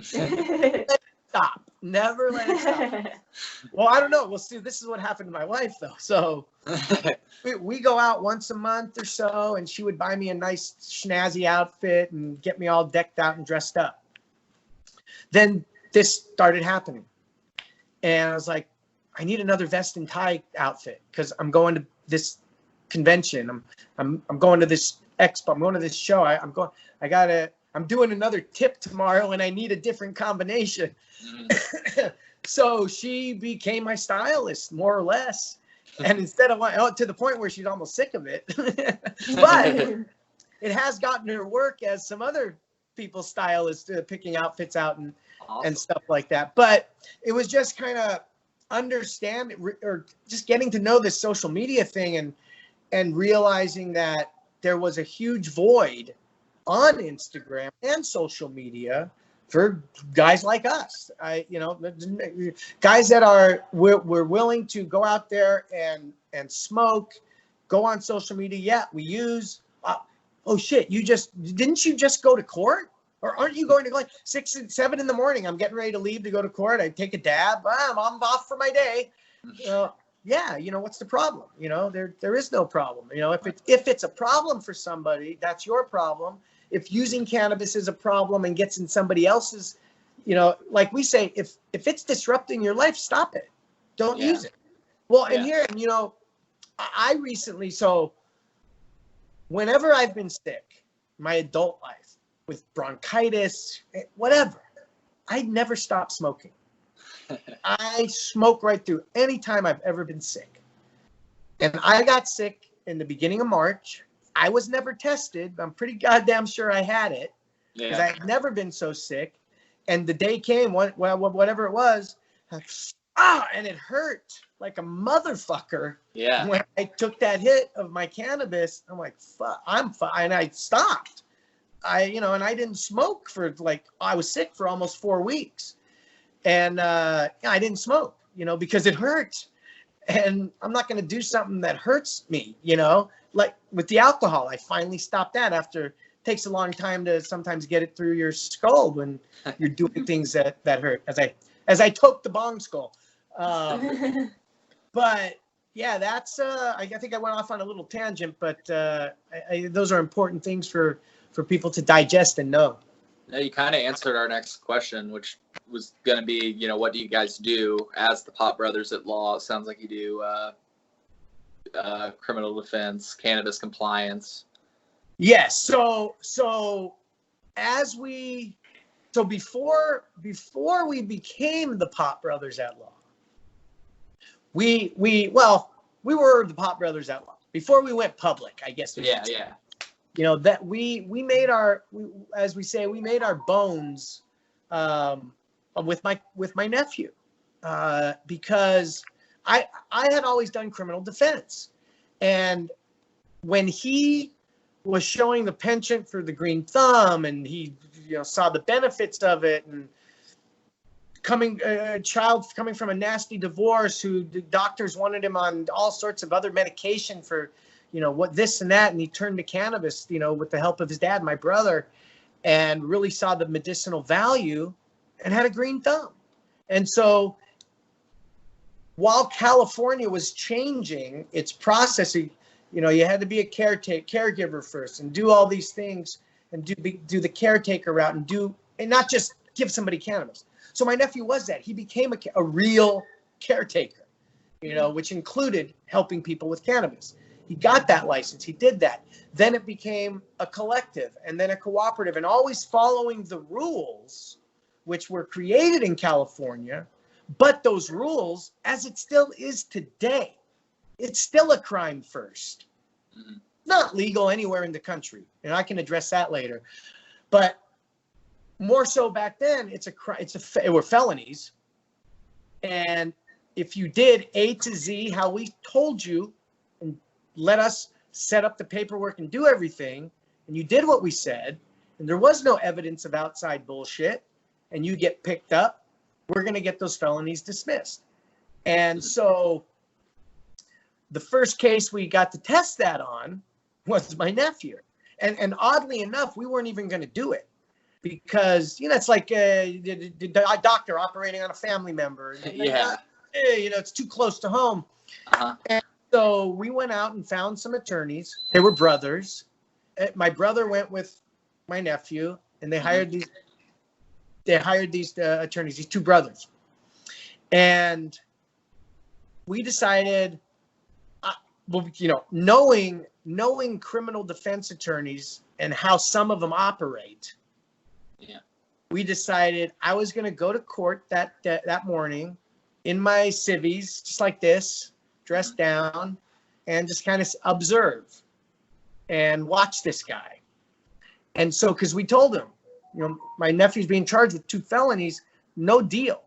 stop. Never let it stop. Well, I don't know. We'll see. This is what happened to my wife, though. So we go out once a month or so, and she would buy me a nice snazzy outfit and get me all decked out and dressed up. Then this started happening. And I was like, I need another vest and tie outfit because I'm going to this convention. I'm going to this expo. I'm going to this show. I'm doing another tip tomorrow, and I need a different combination. So she became my stylist, more or less. And instead of to the point where she's almost sick of it, but it has gotten her work as some other people's stylists picking outfits out and Awesome. and stuff like that. But it was just kind of or just getting to know this social media thing and realizing that there was a huge void on Instagram and social media for guys like us. Guys that we're willing to go out there and smoke, go on social media. Yeah, we use. Oh shit! Didn't you just go to court? Or aren't you going to like 6 and 7 in the morning? I'm getting ready to leave to go to court. I take a dab. I'm off for my day. Yeah, what's the problem? There is no problem. If it's a problem for somebody, that's your problem. If using cannabis is a problem and gets in somebody else's, like we say, if it's disrupting your life, stop it. Don't use it. Well, and I recently, so whenever I've been sick, my adult life, with bronchitis, whatever, I never stopped smoking. I smoke right through any time I've ever been sick. And I got sick in the beginning of March. I was never tested. I'm pretty goddamn sure I had it because I had never been so sick. And the day came, whatever it was, and it hurt like a motherfucker. Yeah. When I took that hit of my cannabis, I'm like, fuck, I'm fine. And I stopped. And I didn't smoke for I was sick for almost 4 weeks. And I didn't smoke, because it hurt. And I'm not going to do something that hurts me, like with the alcohol. I finally stopped that after it takes a long time to sometimes get it through your skull when you're doing things that hurt, as I toke the bong skull. But yeah, that's I think I went off on a little tangent, but those are important things for people to digest and know. No, you kind of answered our next question, which was going to be, what do you guys do as the Pot Brothers at Law? It sounds like you do criminal defense, cannabis compliance. Yes. So before we became the Pot Brothers at Law, we were the Pot Brothers at Law before we went public, I guess. Yeah. That we made as we say, we made our bones with my nephew because I had always done criminal defense, and when he was showing the penchant for the green thumb, and he saw the benefits of it, and a child coming from a nasty divorce who the doctors wanted him on all sorts of other medication for what this and that, and he turned to cannabis, with the help of his dad, my brother, and really saw the medicinal value and had a green thumb. And so while California was changing its processing, you had to be a caregiver first and do all these things and do the caretaker route and not just give somebody cannabis. So my nephew was that. He became a real caretaker, which included helping people with cannabis. He got that license. He did that. Then it became a collective and then a cooperative, and always following the rules which were created in California. But those rules, as it still is today, it's still a crime first. Mm-hmm. Not legal anywhere in the country, and I can address that later. But more so back then, it were felonies. And if you did A to Z, how we told you, and let us set up the paperwork and do everything, and you did what we said, and there was no evidence of outside bullshit, and you get picked up, we're going to get those felonies dismissed. And so the first case we got to test that on was my nephew. And oddly enough, we weren't even going to do it because, it's like the doctor operating on a family member. Yeah. It's too close to home. Uh-huh. And so we went out and found some attorneys. They were brothers. My brother went with my nephew, and they hired these attorneys, these two brothers. And we decided, knowing criminal defense attorneys and how some of them operate, we decided I was going to go to court that morning in my civvies, just like this, dressed down, and just kind of observe and watch this guy. And so, because we told him, my nephew's being charged with 2 felonies, no deal.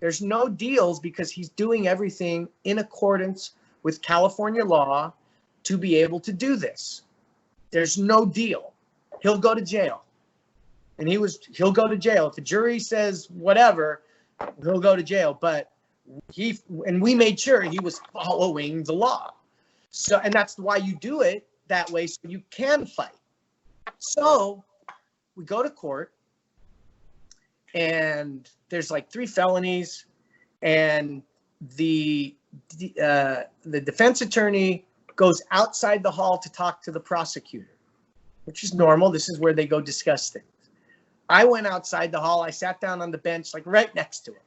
There's no deals because he's doing everything in accordance with California law to be able to do this. There's no deal. He'll go to jail. And he'll go to jail. If the jury says whatever, he'll go to jail. But we made sure he was following the law. So, and that's why you do it that way, so you can fight. So we go to court, and there's like 3 felonies, and the defense attorney goes outside the hall to talk to the prosecutor, which is normal. This is where they go discuss things. I went outside the hall. I sat down on the bench, like right next to him.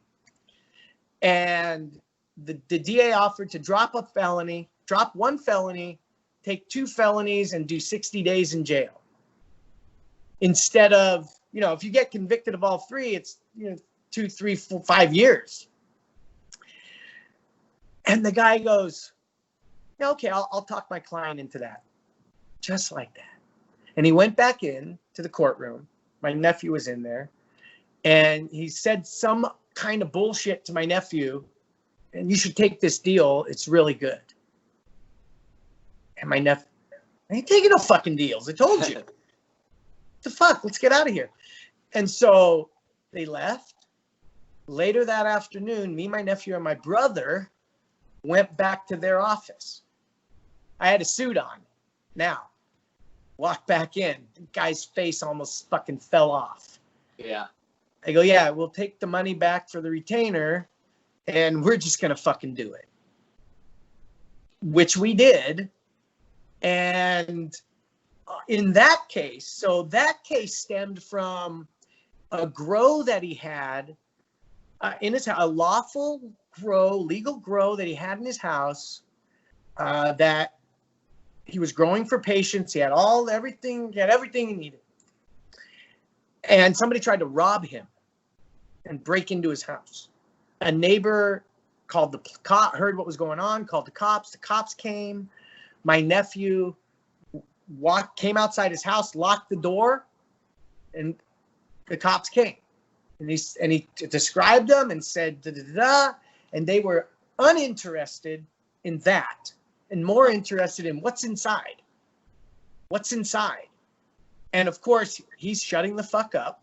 And the DA offered to drop 1 felony, take 2 felonies, and do 60 days in jail. Instead of, if you get convicted of all 3, it's 2, 3, 4, 5 years. And the guy goes, okay, I'll talk my client into that. Just like that. And he went back in to the courtroom. My nephew was in there. And he said some kind of bullshit to my nephew. And you should take this deal. It's really good. And my nephew, I ain't taking no fucking deals. I told you. What the fuck? Let's get out of here. And so they left. Later that afternoon, me, my nephew, and my brother went back to their office. I had a suit on. Now, walked back in. The guy's face almost fucking fell off. Yeah. I go, yeah, we'll take the money back for the retainer, and we're just going to fucking do it. Which we did. And in that case, so that case stemmed from a grow that he had in his house, a lawful grow, legal grow that he had in his house that he was growing for patients. He had everything he needed. And somebody tried to rob him and break into his house. A neighbor called the cop, heard what was going on, called the cops. The cops came. My nephew came outside his house, locked the door, and the cops came. And he described them and said da-da-da-da, and they were uninterested in that and more interested in what's inside. What's inside? And of course, he's shutting the fuck up.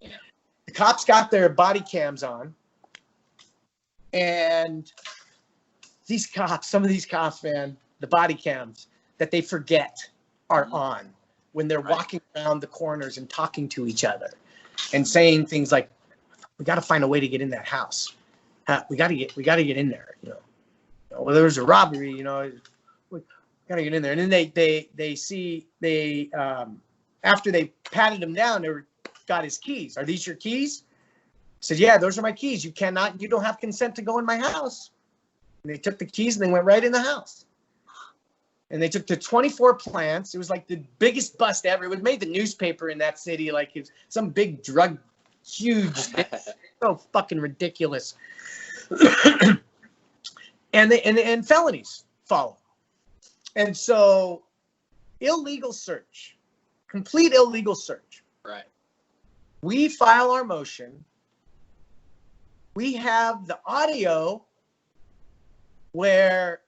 Yeah. The cops got their body cams on, and some of these cops, man, the body cams that they forget are on when they're walking around the corners and talking to each other and saying things like, we got to find a way to get in that house. We got to get in there. Well, there was a robbery, we got to get in there. And then after they patted him down, they got his keys. Are these your keys? He said, yeah, those are my keys. You don't have consent to go in my house. And they took the keys and they went right in the house. And they took to 24 plants. It was like the biggest bust ever. It made the newspaper in that city like it's some big drug, huge, so fucking ridiculous. and felonies follow. And so illegal search, complete illegal search. Right. We file our motion. We have the audio where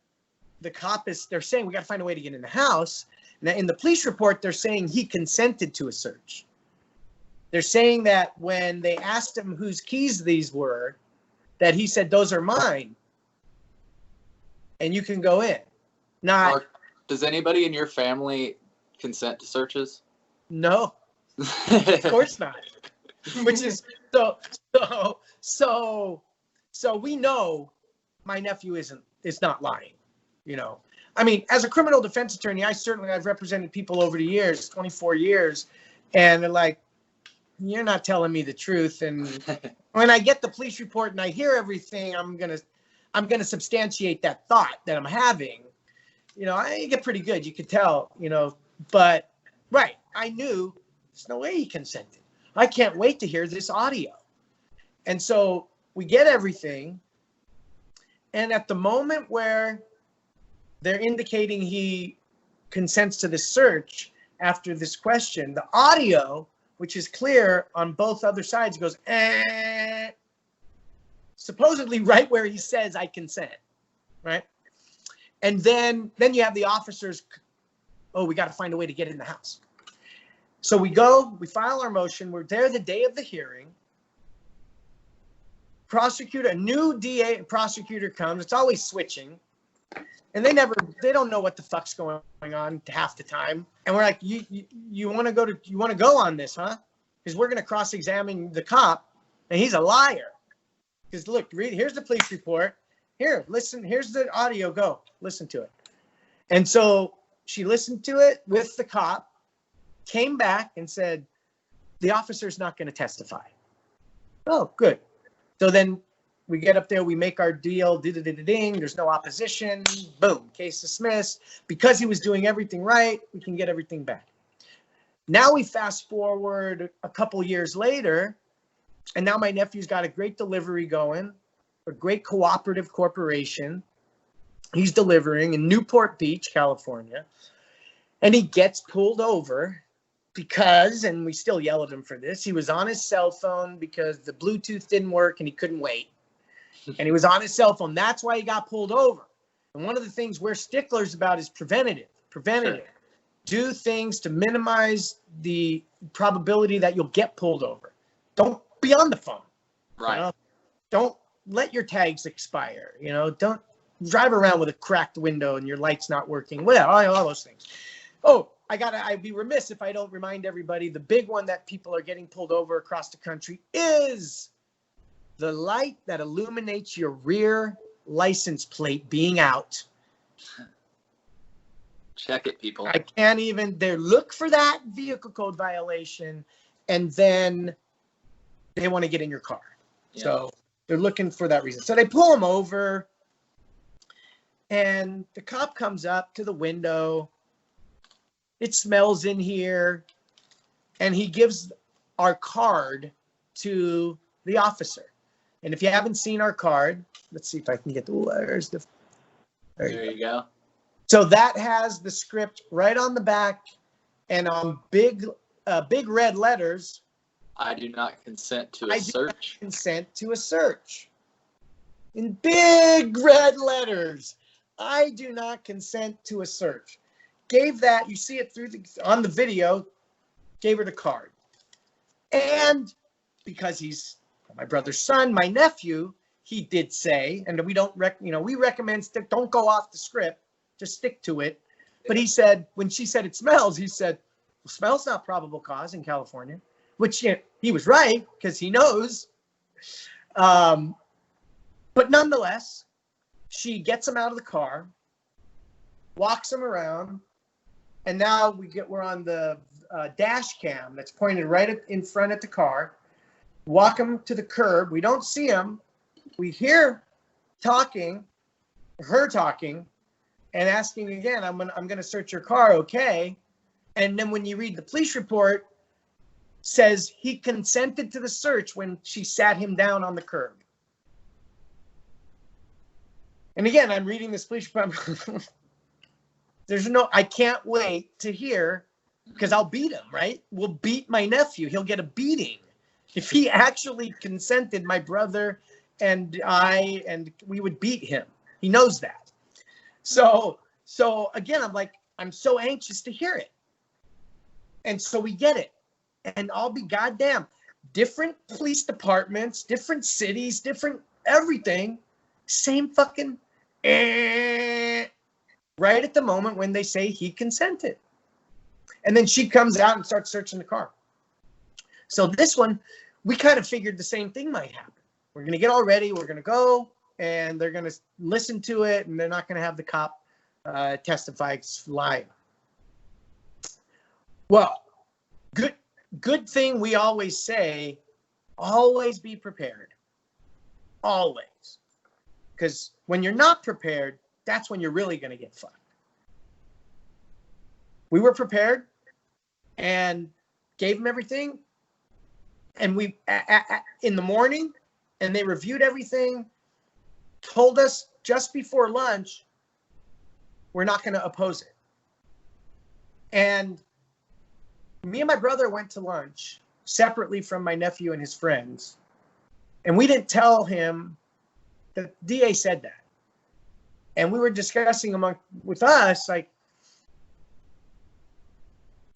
the cop they're saying we got to find a way to get in the house. Now, in the police report, they're saying he consented to a search. They're saying that when they asked him whose keys these were, that he said, those are mine. And you can go in. Not. Does anybody in your family consent to searches? No, of course not. Which is so we know my nephew is not lying. You know, I mean, as a criminal defense attorney, I've represented people over the years, 24 years, and they're like, you're not telling me the truth. And when I get the police report and I hear everything, I'm gonna substantiate that thought that I'm having. You know, I get pretty good. You could tell, you know, but right. I knew there's no way he consented. I can't wait to hear this audio. And so we get everything. And at the moment where they're indicating he consents to the search after this question, the audio, which is clear on both other sides, goes, supposedly right where he says, I consent, right? And then you have the officers, oh, we got to find a way to get in the house. So we file our motion. We're there the day of the hearing. A new prosecutor comes. It's always switching. And they don't know what the fuck's going on half the time. And we're like, you want to go on this, huh? Because we're going to cross-examine the cop, and he's a liar. Because look, here's the police report. Here, listen, here's the audio, go, listen to it. And so she listened to it with the cop, came back and said, the officer's not going to testify. Oh, good. So then we get up there, we make our deal, ding, there's no opposition, boom, case dismissed. Because he was doing everything right, we can get everything back. Now we fast forward a couple years later, and now my nephew's got a great delivery going, a great cooperative corporation. He's delivering in Newport Beach, California, and he gets pulled over because, and we still yell at him for this, he was on his cell phone because the Bluetooth didn't work and he couldn't wait. And he was on his cell phone. That's why he got pulled over. And one of the things we're sticklers about is preventative. Sure. Do things to minimize the probability that you'll get pulled over. Don't be on the phone. Right. You know? Don't let your tags expire. You know, don't drive around with a cracked window and your light's not working. Well, all those things. Oh, I'd be remiss if I don't remind everybody the big one that people are getting pulled over across the country is the light that illuminates your rear license plate being out. Check it, people. I can't even, they look for that vehicle code violation and then they want to get in your car. Yeah. So they're looking for that reason. So they pull him over and the cop comes up to the window. It smells in here. And he gives our card to the officer. And if you haven't seen our card, let's see if I can get where's the, there you go. So that has the script right on the back and on big red letters. I do not consent to a search. I do not consent to a search. In big red letters. I do not consent to a search. Gave that, you see it on the video, gave her the card. And because he's my brother's son, my nephew, he did say, and we don't, we recommend don't go off the script, just stick to it. But he said, when she said it smells, he said, well, smell's not probable cause in California, which he was right because he knows. But nonetheless, she gets him out of the car, walks him around, and now we're on the dash cam that's pointed right in front at the car. Walk him to the curb. We don't see him. We hear her talking, and asking again, I'm gonna search your car, okay? And then when you read the police report, says he consented to the search when she sat him down on the curb. And again, I'm reading this police report. I can't wait to hear, because I'll beat him, right? We'll beat my nephew. He'll get a beating. If he actually consented, my brother and we would beat him. He knows that. So again, I'm so anxious to hear it. And so we get it. And I'll be goddamn, different police departments, different cities, different everything, same fucking right at the moment when they say he consented. And then she comes out and starts searching the car. So this one, we kind of figured the same thing might happen. We're going to get all ready. We're going to go, and they're going to listen to it, and they're not going to have the cop testify live. Well, good thing we always say, always be prepared. Always. Because when you're not prepared, that's when you're really going to get fucked. We were prepared and gave them everything. And we, in the morning, and they reviewed everything, told us just before lunch, we're not going to oppose it. And me and my brother went to lunch separately from my nephew and his friends. And we didn't tell him that the DA said that. And we were discussing with us, like,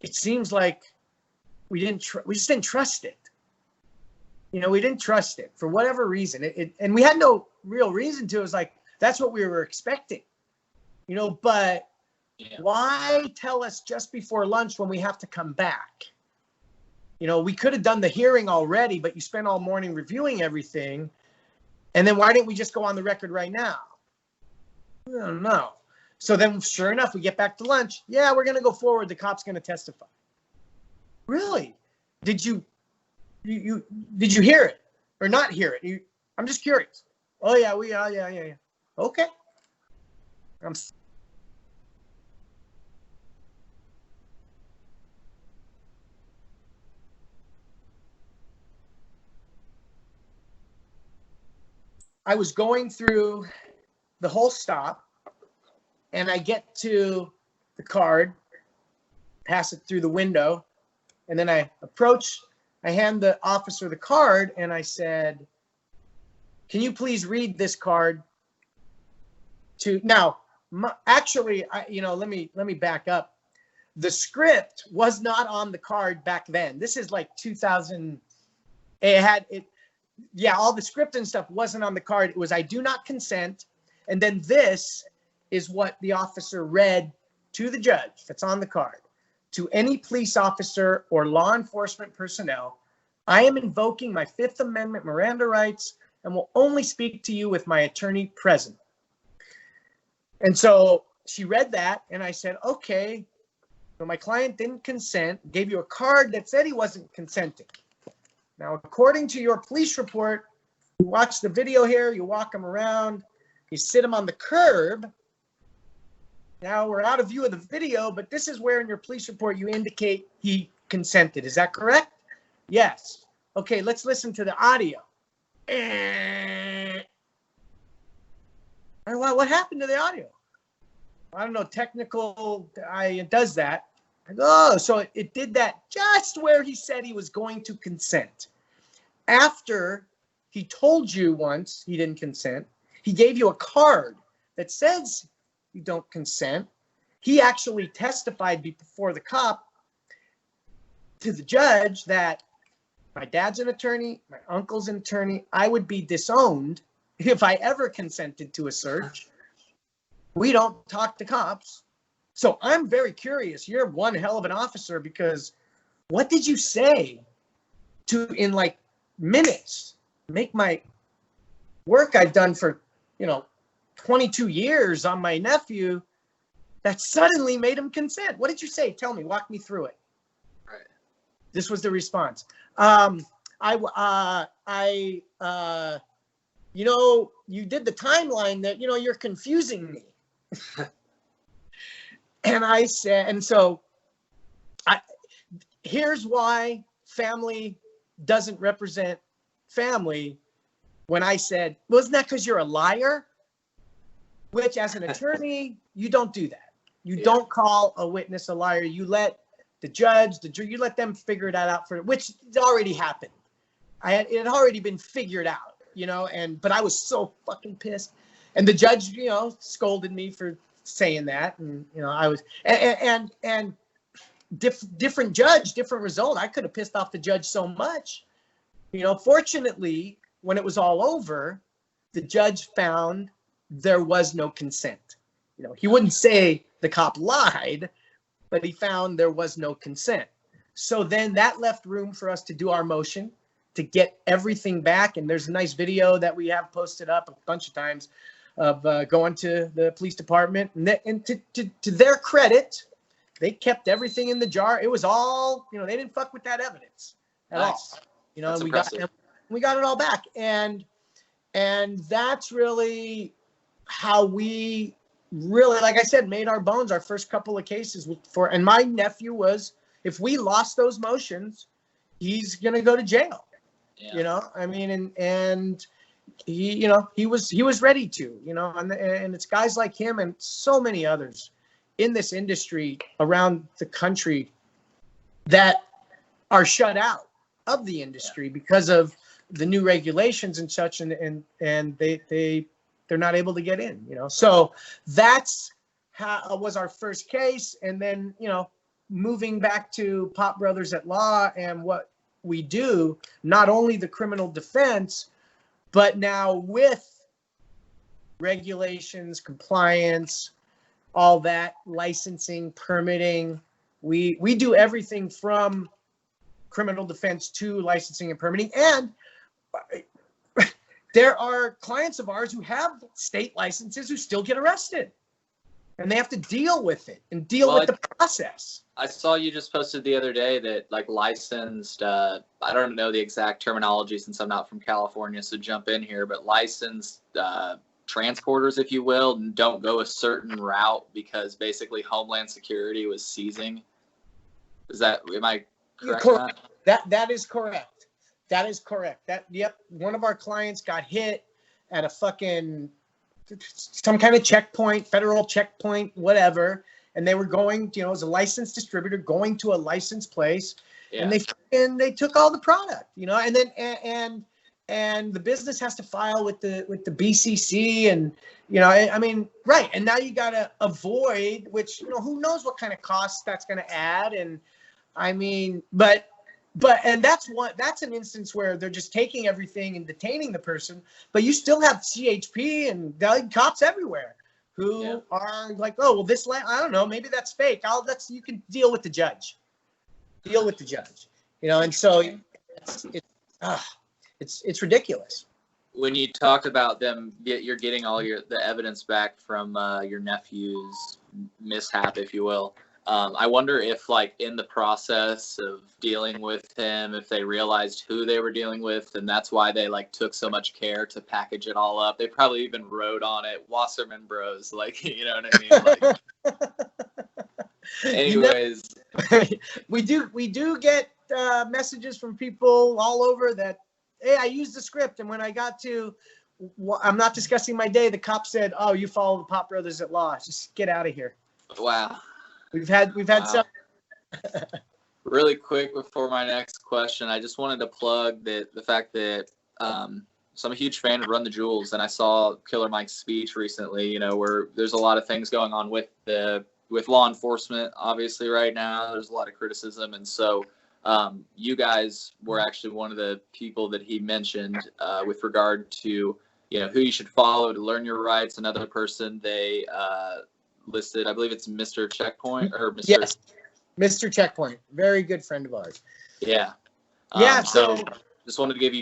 it seems like we just didn't trust it. You know, we didn't trust it for whatever reason. And we had no real reason to. It was like, that's what we were expecting. You know, but why tell us just before lunch when we have to come back? You know, we could have done the hearing already, but you spent all morning reviewing everything. And then why didn't we just go on the record right now? I don't know. So then, sure enough, we get back to lunch. Yeah, we're going to go forward. The cop's going to testify. Really? Did you hear it or not hear it? I'm just curious. Oh, yeah, yeah. Okay. I was going through the whole stop, and I get to the card, pass it through the window, and then I hand the officer the card, and I said, can you please read this card to, now, actually, let me back up. The script was not on the card back then. This is like 2000, all the script and stuff wasn't on the card. It was, I do not consent. And then this is what the officer read to the judge that's on the card. To any police officer or law enforcement personnel, I am invoking my Fifth Amendment Miranda rights and will only speak to you with my attorney present. And so she read that, and I said, okay, so my client didn't consent, gave you a card that said he wasn't consenting. Now, according to your police report, you watch the video here, you walk him around, you sit him on the curb. Now we're out of view of the video, but this is where in your police report you indicate he consented. Is that correct? Yes. Okay, let's listen to the audio. What happened to the audio? I don't know, technical, it does that. Oh, so it did that just where he said he was going to consent. After he told you once he didn't consent, he gave you a card that says you don't consent. He actually testified before the cop to the judge that my dad's an attorney, my uncle's an attorney. I would be disowned if I ever consented to a search. We don't talk to cops. So I'm very curious. You're one hell of an officer, because what did you say to, in like minutes, make my work I've done for, 22 years on my nephew, that suddenly made him consent? What did you say? Tell me, walk me through it. Right. This was the response. You did the timeline that, you're confusing me. And I said, and so here's why family doesn't represent family. When I said, well, isn't that because you're a liar? Which, as an attorney, you don't do that. You don't call a witness a liar. You let the judge, the jury, you let them figure that out which already happened. It had already been figured out, but I was so fucking pissed. And the judge, scolded me for saying that. And, I was, and different judge, different result. I could have pissed off the judge so much. Fortunately, when it was all over, the judge found there was no consent. He wouldn't say the cop lied, but he found there was no consent. So then that left room for us to do our motion to get everything back. And there's a nice video that we have posted up a bunch of times of going to the police department. And to their credit, they kept everything in the jar. It was all, they didn't fuck with that evidence at all. That's And we got it all back. And that's really how we really, like I said, made our bones. Our first couple of cases and my nephew was, if we lost those motions, he's going to go to jail. Yeah. And he was ready to, and it's guys like him and so many others in this industry around the country that are shut out of the industry because of the new regulations and such, and they're not able to get in, So that's how was our first case. And then, moving back to Pop Brothers at Law and what we do, not only the criminal defense, but now with regulations, compliance, all that, licensing, permitting, we do everything from criminal defense to licensing and permitting. And there are clients of ours who have state licenses who still get arrested, and they have to deal with it and deal with the process. I saw you just posted the other day that licensed, I don't know the exact terminology since I'm not from California, so jump in here, but licensed transporters, if you will, don't go a certain route because basically Homeland Security was seizing. Am I correct? That is correct. That is correct. One of our clients got hit at a fucking some kind of checkpoint, federal checkpoint, whatever, and they were going, as a licensed distributor going to a licensed place, and they took all the product, and then and the business has to file with the BCC, and right, and now you got to avoid, which who knows what kind of costs that's going to add, and and that's an instance where they're just taking everything and detaining the person, but you still have CHP and cops everywhere who are like, oh, well, I don't know, maybe that's fake. You can deal with the judge. And so it's ridiculous. When you talk about them, you're getting all the evidence back from your nephew's mishap, if you will. I wonder if, in the process of dealing with him, if they realized who they were dealing with, and that's why they took so much care to package it all up. They probably even wrote on it, Wasserman Bros. You know what I mean? Anyways, we do get messages from people all over that, hey, I used the script, and when I got to, I'm not discussing my day, the cop said, oh, you follow the Pop Brothers at Law. Just get out of here. Wow. We've had some. Really quick before my next question, I just wanted to plug the fact that so I'm a huge fan of Run the Jewels, and I saw Killer Mike's speech recently. Where there's a lot of things going on with law enforcement. Obviously, right now there's a lot of criticism, and so you guys were actually one of the people that he mentioned with regard to who you should follow to learn your rights. Another person they listed, I believe it's Mr. Checkpoint or Mr. Yes, Mr. Checkpoint, very good friend of ours. Yeah. So just wanted to give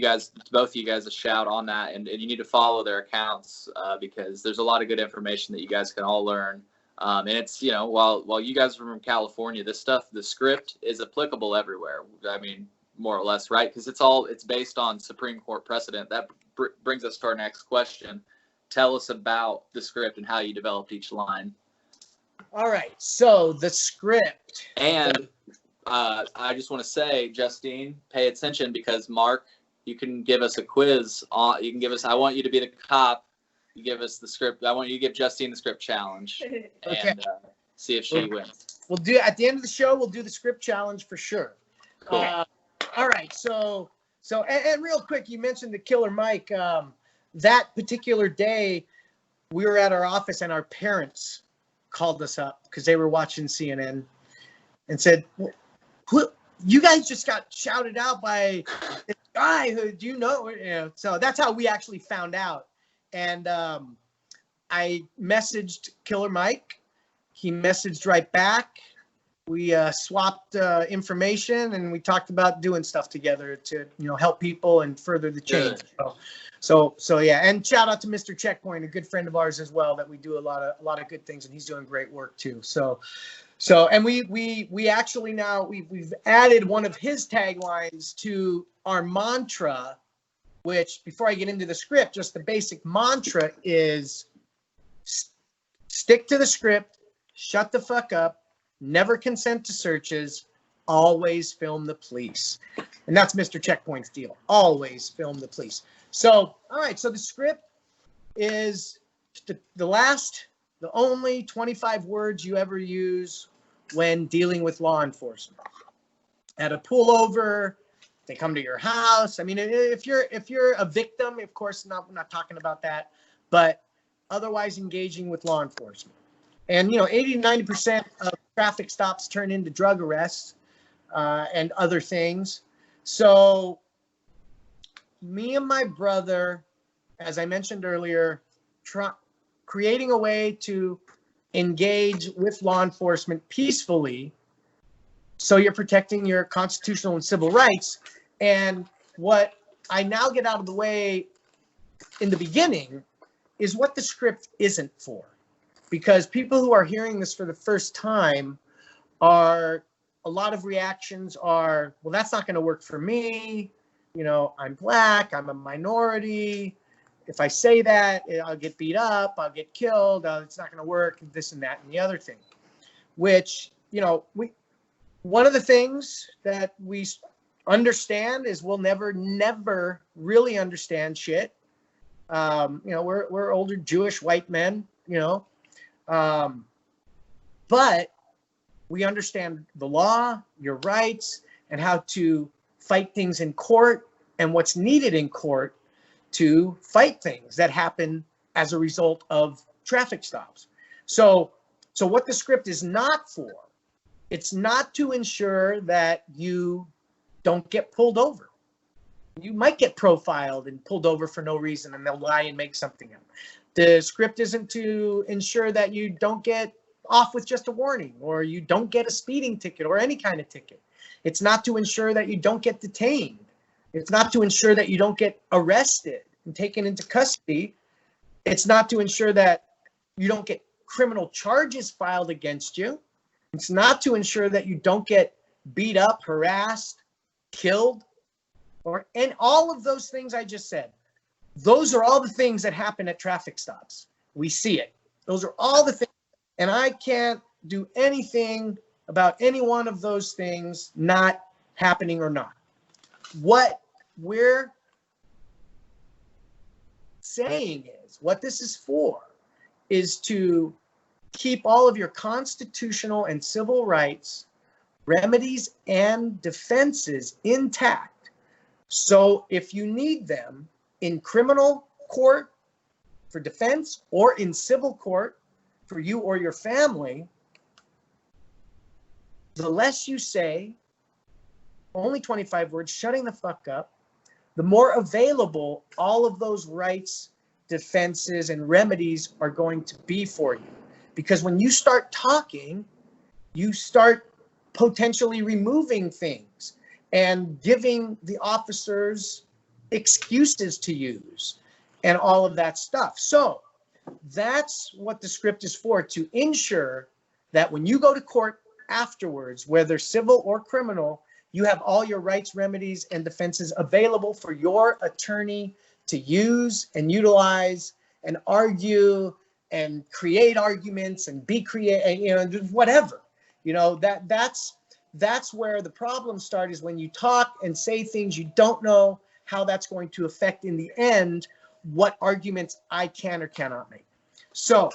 both of you guys a shout on that, and you need to follow their accounts because there's a lot of good information that you guys can all learn. And it's, while you guys are from California, this stuff, the script is applicable everywhere. I mean, more or less, right? Because it's based on Supreme Court precedent. That brings us to our next question. Tell us about the script and how you developed each line. All right. So the script. And I just want to say, Justine, pay attention because Mark, you can give us a quiz. You can give us. I want you to be the cop. You give us the script. I want you to give Justine the script challenge Okay. and see if she wins. We'll do at the end of the show. We'll do the script challenge for sure. Cool. All right. So and real quick, you mentioned the Killer Mike. That particular day, we were at our office and our parents called us up because they were watching CNN and said, "You guys just got shouted out by this guy who do you know?" So that's how we actually found out. And I messaged Killer Mike. He messaged right back. We swapped information and we talked about doing stuff together to, help people and further the change. So yeah. And shout out to Mr. Checkpoint, a good friend of ours as well, that we do a lot of good things, and he's doing great work too. So and we actually now we've added one of his taglines to our mantra, which, before I get into the script, just the basic mantra is stick to the script, shut the fuck up, never consent to searches, always film the police. And that's Mr. Checkpoint's deal. Always film the police. So, all right. So the script is the only 25 words you ever use when dealing with law enforcement. At a pullover, they come to your house. I mean, if you're a victim, of course, we're not talking about that, but otherwise engaging with law enforcement. And, 80 to 90% of traffic stops turn into drug arrests and other things. So me and my brother, as I mentioned earlier, creating a way to engage with law enforcement peacefully, so you're protecting your constitutional and civil rights. And what I now get out of the way in the beginning is what the script isn't for. Because people who are hearing this for the first time a lot of reactions are, well, that's not going to work for me. I'm black, I'm a minority. If I say that, I'll get beat up, I'll get killed, it's not going to work, this and that and the other thing. Which, one of the things that we understand is we'll never really understand shit. We're older Jewish white men, but we understand the law, your rights, and how to fight things in court and what's needed in court to fight things that happen as a result of traffic stops. So what the script is not for, it's not to ensure that you don't get pulled over. You might get profiled and pulled over for no reason, and they'll lie and make something up. The script isn't to ensure that you don't get off with just a warning, or you don't get a speeding ticket or any kind of ticket. It's not to ensure that you don't get detained. It's not to ensure that you don't get arrested and taken into custody. It's not to ensure that you don't get criminal charges filed against you. It's not to ensure that you don't get beat up, harassed, killed, and all of those things I just said. Those are all the things that happen at traffic stops. We see it. Those are all the things. And I can't do anything about any one of those things not happening or not. What we're saying is, what this is for, is to keep all of your constitutional and civil rights, remedies, and defenses intact. So if you need them in criminal court for defense or in civil court for you or your family, the less you say, only 25 words, shutting the fuck up, the more available all of those rights, defenses, and remedies are going to be for you. Because when you start talking, you start potentially removing things and giving the officers excuses to use and all of that stuff. So that's what the script is for, to ensure that when you go to court afterwards, whether civil or criminal, you have all your rights, remedies, and defenses available for your attorney to use and utilize and argue and create arguments and be creative, you know, whatever. You know, that's where the problems start, is when you talk and say things you don't know how that's going to affect in the end what arguments I can or cannot make. So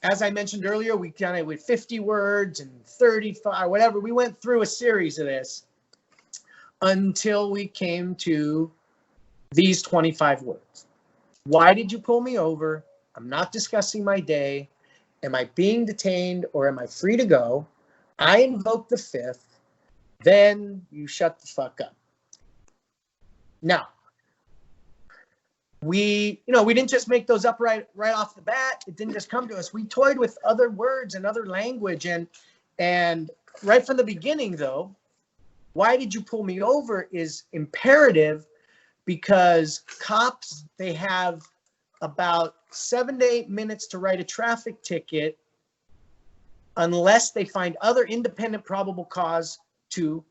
as I mentioned earlier, we kind of with 50 words and 35, whatever. We went through a series of this until we came to these 25 words. Why did you pull me over? I'm not discussing my day. Am I being detained or am I free to go? I invoke the fifth. Then you shut the fuck up. Now, we didn't just make those up right off the bat. It didn't just come to us. We toyed with other words and other language. And right from the beginning, though, why did you pull me over is imperative, because cops, they have about 7 to 8 minutes to write a traffic ticket unless they find other independent probable cause to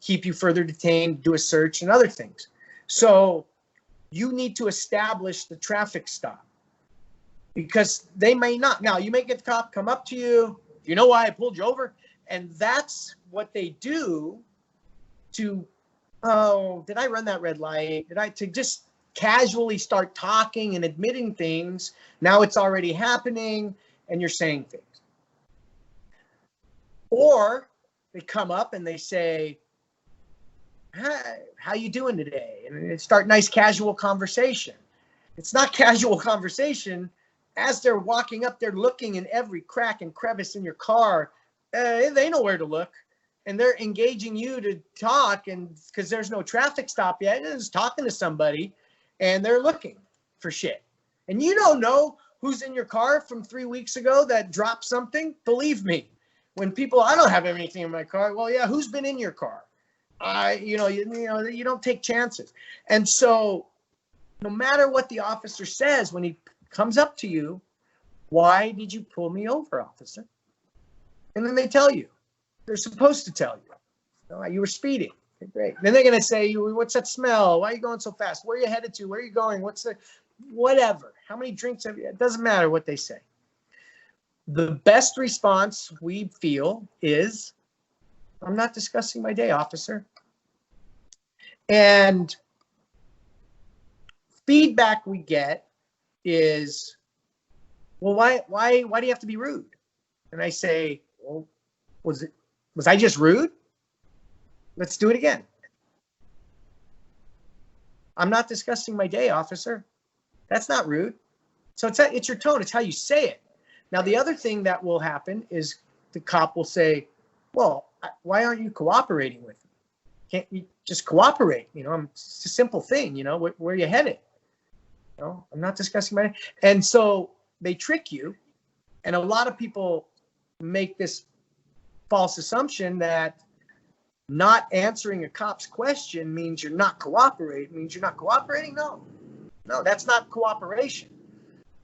keep you further detained, do a search and other things. So you need to establish the traffic stop, because they may not. Now, you may get the cop come up to you. You know why I pulled you over? And that's what they do to, oh, did I run that red light? To just casually start talking and admitting things. Now it's already happening and you're saying things. Or they come up and they say, "Hi, how you doing today?" And they start nice casual conversation. It's not casual conversation. As they're walking up, they're looking in every crack and crevice in your car. They know where to look. And they're engaging you to talk, and because there's no traffic stop yet, they're just talking to somebody, and they're looking for shit. And you don't know who's in your car from 3 weeks ago that dropped something. Believe me, when people, I don't have anything in my car. Well, yeah, who's been in your car? You don't take chances. And so no matter what the officer says, when he comes up to you, why did you pull me over, officer? And then they tell you. They're supposed to tell you. Oh, you were speeding. Okay, great. Then they're going to say, what's that smell? Why are you going so fast? Where are you headed to? Where are you going? What's the, whatever. How many drinks have you? It doesn't matter what they say. The best response we feel is, I'm not discussing my day, officer. And feedback we get is, well, why do you have to be rude? And I say, well, was I just rude? Let's do it again. I'm not discussing my day, officer. That's not rude. So it's your tone. It's how you say it. Now, the other thing that will happen is the cop will say, well, why aren't you cooperating with me? Can't you just cooperate? It's a simple thing. Where are you headed? I'm not discussing my day. And so they trick you. And a lot of people make this false assumption that not answering a cop's question means you're not cooperating. Means you're not cooperating? No, that's not cooperation.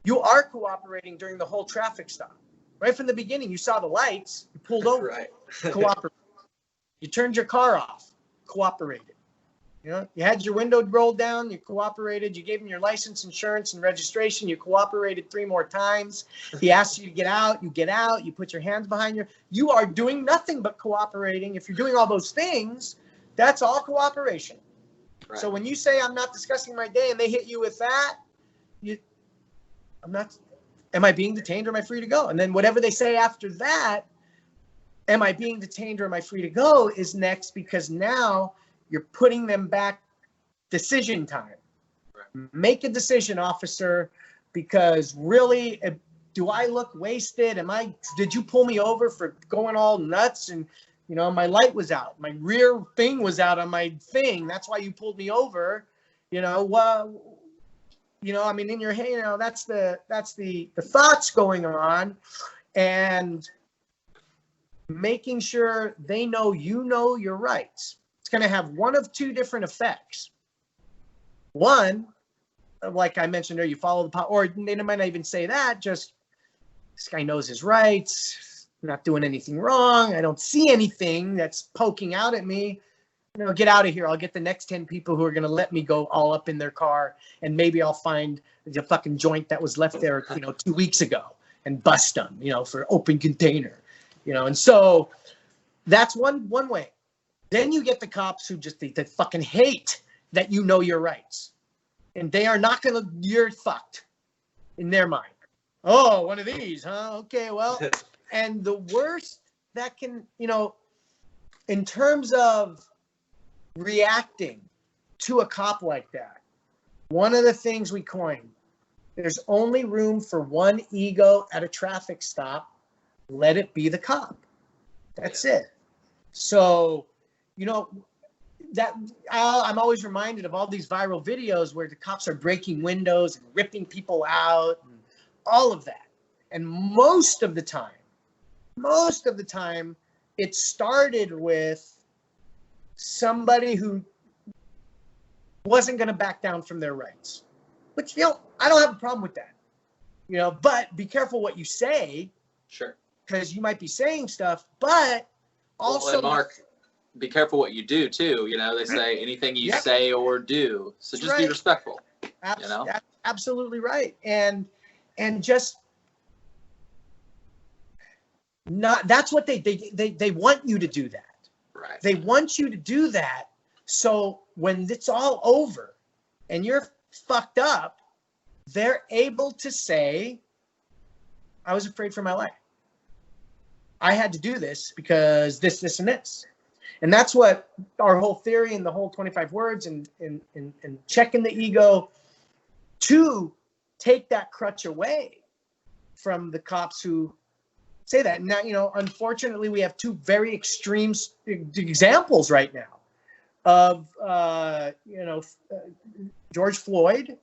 You are cooperating during the whole traffic stop. Right from the beginning, you saw the lights, you pulled over, right. Cooperated. You turned your car off, cooperated. You had your window rolled down, you cooperated. You gave him your license, insurance, and registration. You cooperated 3 more times. He asked you to get out. You get out. You put your hands behind you are doing nothing but cooperating. If you're doing all those things, that's all cooperation. Right. So when you say, I'm not discussing my day, and they hit you with that, am I being detained or am I free to go? And then whatever they say after that, am I being detained or am I free to go, is next, because now you're putting them back. Decision time. Right. Make a decision, officer, because really, do I look wasted? Did you pull me over for going all nuts? And, my light was out. My rear thing was out on my thing. That's why you pulled me over. In your head, that's the thoughts going on, and making sure they know your rights. It's going to have one of 2 different effects. One, like I mentioned earlier, you follow the or they might not even say that. Just, this guy knows his rights. I'm not doing anything wrong. I don't see anything that's poking out at me. get out of here. I'll get the next 10 people who are going to let me go all up in their car, and maybe I'll find the fucking joint that was left there, 2 weeks ago and bust them, for open container, and so that's one way. Then you get the cops who just, they fucking hate that your rights, and they are not going to, you're fucked in their mind. Oh, one of these, huh? Okay, well, and the worst that can, in terms of reacting to a cop like that, one of the things we coined, there's only room for one ego at a traffic stop. Let it be the cop. That's it. So, that I'm always reminded of all these viral videos where the cops are breaking windows and ripping people out and all of that. And most of the time, it started with somebody who wasn't going to back down from their rights, which, I don't have a problem with that, but be careful what you say. Sure. Because you might be saying stuff, but also, well, Mark, be careful what you do too. They say anything you say or do. So just be respectful. Absolutely right. And just not, that's what they want you to do that. Right. They want you to do that. So when it's all over and you're fucked up, they're able to say, I was afraid for my life. I had to do this because this, and this. And that's what our whole theory and the whole 25 words and checking the ego to take that crutch away from the cops who say that. Now, unfortunately, we have two very extreme examples right now of, George Floyd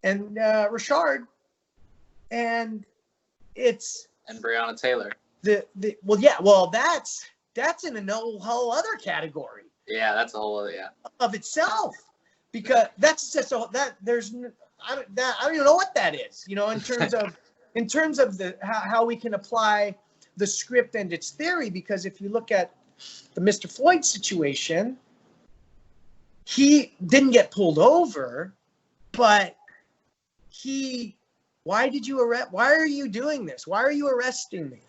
and Rashard. And it's... And Breonna Taylor. That's in a whole other category. Yeah, that's a whole other, of itself, because that's just I don't even know what that is. In terms of the how we can apply the script and its theory. Because if you look at the Mr. Floyd situation, he didn't get pulled over, but why did you arrest? Why are you doing this? Why are you arresting me?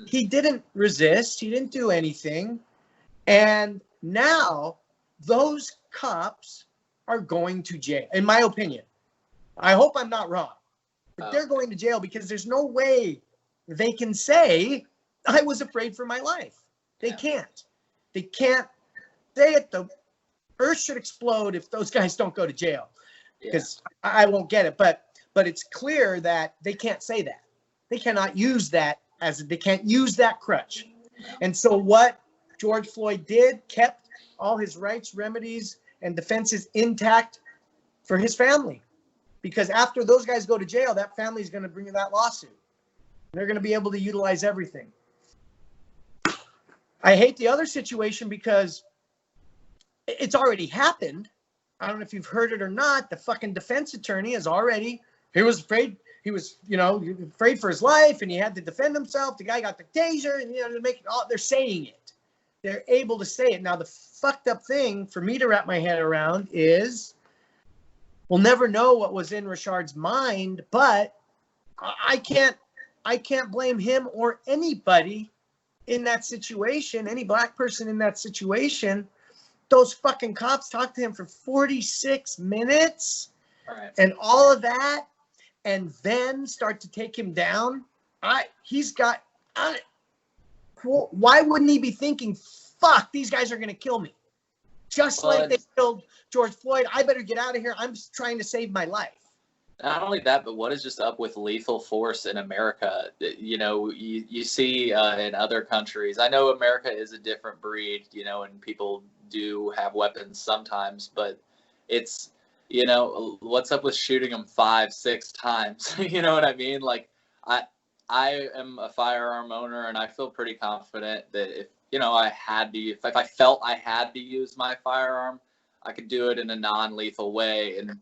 He didn't resist. He didn't do anything. And now those cops are going to jail, in my opinion. I hope I'm not wrong. But they're going to jail because there's no way they can say, I was afraid for my life. They can't. They can't say it. The earth should explode if those guys don't go to jail. Because I won't get it. But it's clear that they can't say that. They cannot use that. They can't use that crutch. And so what George Floyd did, kept all his rights, remedies, and defenses intact for his family. Because after those guys go to jail, that family is going to bring that lawsuit. They're going to be able to utilize everything. I hate the other situation because it's already happened. I don't know if you've heard it or not. The fucking defense attorney he was afraid. He was, afraid for his life, and he had to defend himself. The guy got the taser, and to make it all. They're saying it. They're able to say it. Now, the fucked up thing for me to wrap my head around is, we'll never know what was in Rashard's mind, but I can't blame him or anybody in that situation. Any black person in that situation. Those fucking cops talked to him for 46 minutes, and all of that. And then start to take him down. Why wouldn't he be thinking, fuck, these guys are going to kill me? Just like they killed George Floyd. I better get out of here. I'm trying to save my life. Not only that, but what is just up with lethal force in America? You see in other countries. I know America is a different breed, and people do have weapons sometimes, but it's, what's up with shooting them 5-6 times? You know what I mean? Like, I am a firearm owner, and I feel pretty confident that if I felt I had to use my firearm, I could do it in a non-lethal way. And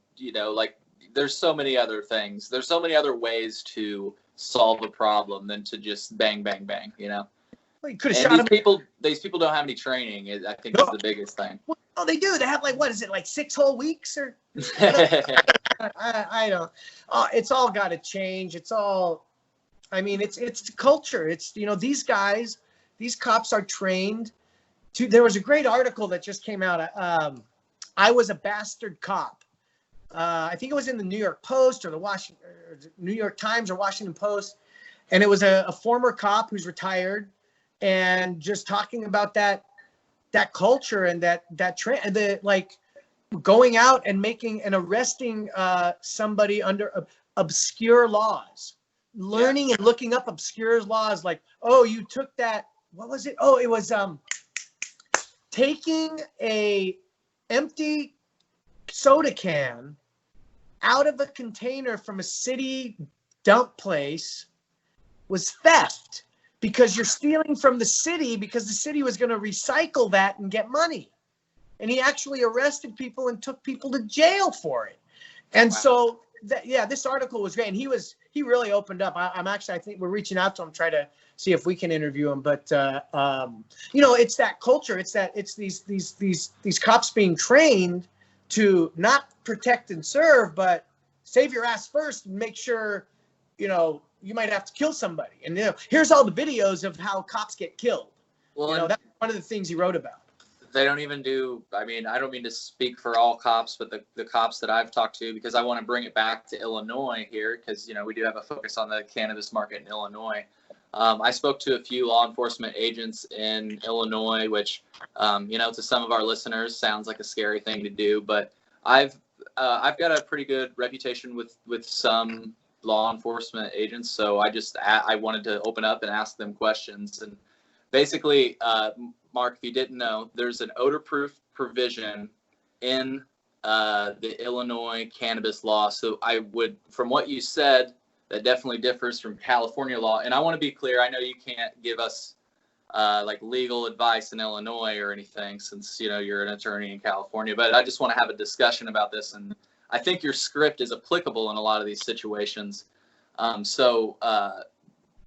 there's so many other things. There's so many other ways to solve a problem than to just bang, bang, bang. Well, you could have And shot him. these people don't have any training. I think No. is the biggest thing. Well, they do. They have like, what is it, like 6 whole weeks or? I don't. It's all got to change. It's all. I mean, it's culture. It's, you know, these guys, these cops are trained to. There was a great article that just came out. I was a bastard cop. I think it was in the New York Post or the New York Times or Washington Post, and it was a former cop who's retired, and just talking about that culture and that trend, like going out and making and arresting somebody under obscure laws, learning and looking up obscure laws, like, oh, you took that, what was it? Oh, it was taking a empty soda can out of a container from a city dump place was theft, because you're stealing from the city because the city was going to recycle that and get money. And he actually arrested people and took people to jail for it. And so, this article was great. And he really opened up. I think we're reaching out to him, try to see if we can interview him. But, you know, it's that culture. It's these cops being trained to not protect and serve, but save your ass first and make sure, you know, you might have to kill somebody. And, you know, here's all the videos of how cops get killed. Well, you know, that's one of the things he wrote about. They don't even do, I mean, I don't mean to speak for all cops, but the cops that I've talked to, because I want to bring it back to Illinois here, because, you know, we do have a focus on the cannabis market in Illinois. I spoke to a few law enforcement agents in Illinois, which, you know, to some of our listeners sounds like a scary thing to do, but I've got a pretty good reputation with some law enforcement agents, so I wanted to open up and ask them questions. And basically, Mark, if you didn't know, there's an odor-proof provision in the Illinois cannabis law. So I would, from what you said, that definitely differs from California law. And I want to be clear, I know you can't give us like legal advice in Illinois or anything, since, you know, you're an attorney in California, but I just want to have a discussion about this. And I think your script is applicable in a lot of these situations.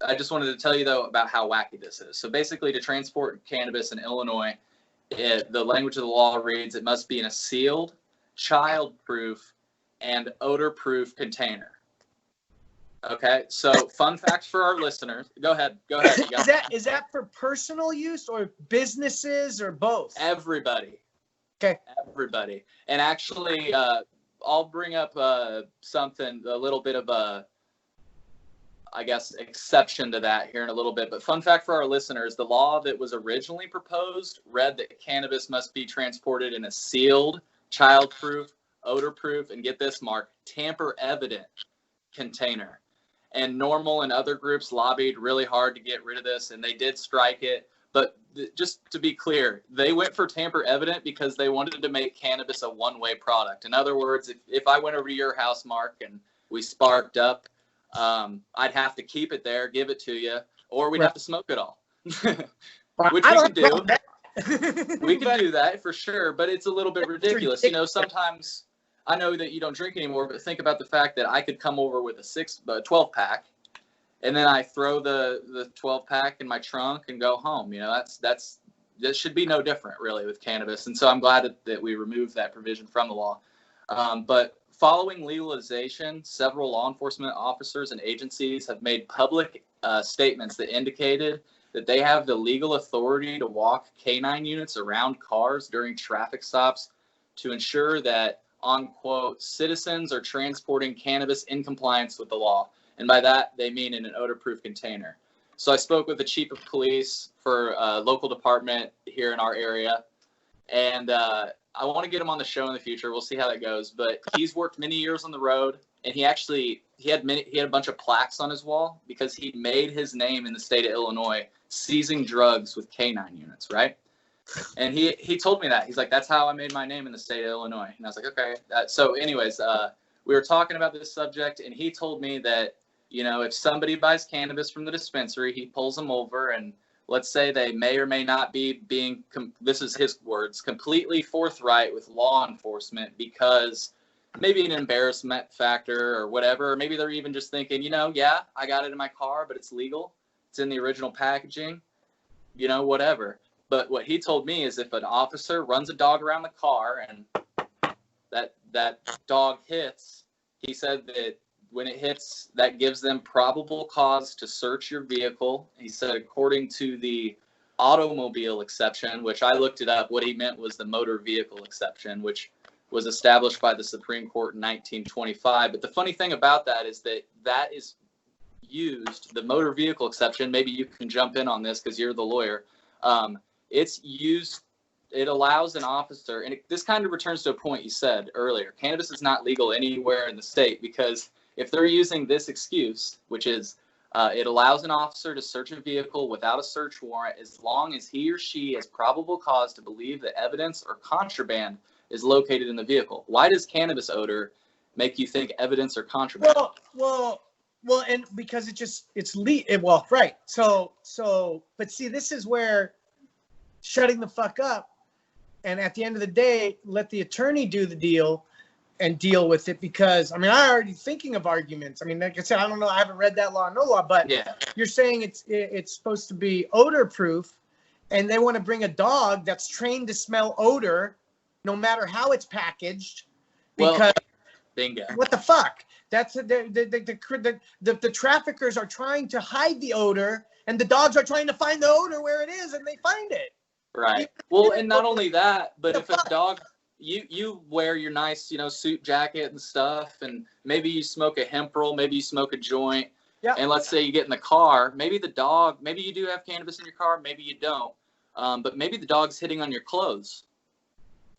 I just wanted to tell you, though, about how wacky this is. So basically, to transport cannabis in Illinois, the language of the law reads, it must be in a sealed, child-proof, and odor-proof container. Okay, so fun fact for our listeners. Go ahead. Is that for personal use or businesses or both? Everybody. Okay. Everybody. And actually, I'll bring up something, a little bit of a, I guess, exception to that here in a little bit. But fun fact for our listeners, the law that was originally proposed read that cannabis must be transported in a sealed, child-proof, odor-proof, and get this, Mark, tamper-evident container. And NORML and other groups lobbied really hard to get rid of this, and they did strike it. But just to be clear, they went for tamper-evident because they wanted to make cannabis a one-way product. In other words, if I went over to your house, Mark, and we sparked up, I'd have to keep it there, give it to you, or we'd have to smoke it all, which we could do. We could do that for sure, but it's a little bit ridiculous. You know, sometimes I know that you don't drink anymore, but think about the fact that I could come over with a 12-pack, and then I throw the 12-pack in my trunk and go home. You know, that should be no different, really, with cannabis. And so I'm glad that we removed that provision from the law. But following legalization, several law enforcement officers and agencies have made public statements that indicated that they have the legal authority to walk K9 units around cars during traffic stops to ensure that, on quote, citizens are transporting cannabis in compliance with the law. And by that, they mean in an odor-proof container. So I spoke with the chief of police for a local department here in our area, and I want to get him on the show in the future. We'll see how that goes. But he's worked many years on the road, and he had a bunch of plaques on his wall because he made his name in the state of Illinois seizing drugs with K9 units, right? And he told me that. He's like, that's how I made my name in the state of Illinois. And I was like, okay. So anyways, we were talking about this subject, and he told me that, you know, if somebody buys cannabis from the dispensary, he pulls them over, and let's say they may or may not be being, this is his words, completely forthright with law enforcement because maybe an embarrassment factor or whatever. Or maybe they're even just thinking, you know, yeah, I got it in my car, but it's legal. It's in the original packaging. you know, whatever. But what he told me is if an officer runs a dog around the car and that dog hits, he said that when it hits, that gives them probable cause to search your vehicle. He said, according to the automobile exception, which I looked it up, what he meant was the motor vehicle exception, which was established by the Supreme Court in 1925. But the funny thing about that is that is used, the motor vehicle exception, maybe you can jump in on this because you're the lawyer. It's used, it allows an officer, and this kind of returns to a point you said earlier. Cannabis is not legal anywhere in the state because if they're using this excuse, which is it allows an officer to search a vehicle without a search warrant as long as he or she has probable cause to believe that evidence or contraband is located in the vehicle. Why does cannabis odor make you think evidence or contraband? Well, and because well, right. So, but see, this is where shutting the fuck up, and at the end of the day, let the attorney do the deal and deal with it. Because I mean, I already thinking of arguments. I mean, like I said, I don't know. I haven't read that law, no law, but yeah, you're saying it's supposed to be odor proof, and they want to bring a dog that's trained to smell odor, no matter how it's packaged, because bingo. What the fuck? That's the traffickers are trying to hide the odor, and the dogs are trying to find the odor where it is, and they find it. Right. Well, and not only that, but if a dog, you wear your nice, suit jacket and stuff, and maybe you smoke a hemp roll, maybe you smoke a joint, and let's say you get in the car, maybe you do have cannabis in your car, maybe you don't, but maybe the dog's hitting on your clothes.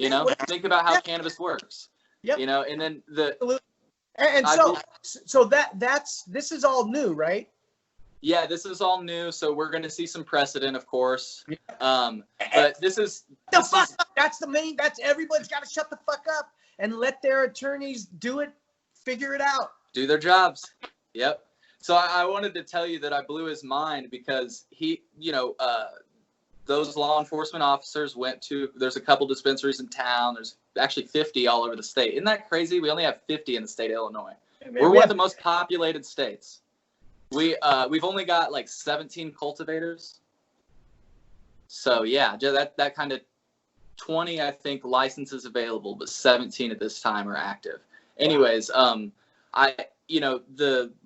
Think about how cannabis works. Yep. And then this is all new, right? Yeah, this is all new, so we're going to see some precedent, of course. But this is that's everybody's got to shut the fuck up and let their attorneys do it, figure it out, do their jobs. Yep. So I wanted to tell you that I blew his mind because he, those law enforcement officers there's a couple dispensaries in town. There's actually 50 all over the state. Isn't that crazy? We only have 50 in the state of Illinois. We're one of the most populated states. We've only got like 17 cultivators. So yeah, that kind of 20, I think, licenses available, but 17 at this time are active. Anyways, the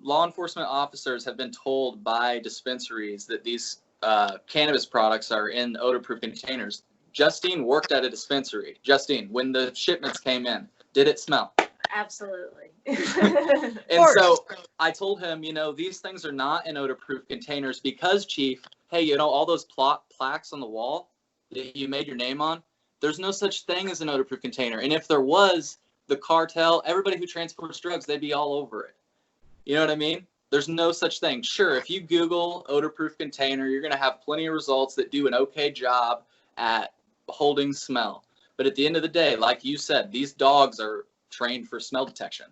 law enforcement officers have been told by dispensaries that these cannabis products are in odor-proof containers. Justine worked at a dispensary. Justine, when the shipments came in, did it smell? Absolutely. And so I told him, these things are not in odor-proof containers because, Chief, hey, all those plaques on the wall that you made your name on, there's no such thing as an odor-proof container. And if there was, the cartel, everybody who transports drugs, they'd be all over it. You know what I mean? There's no such thing. Sure, if you Google odor-proof container, you're going to have plenty of results that do an okay job at holding smell. But at the end of the day, like you said, these dogs are trained for smell detection.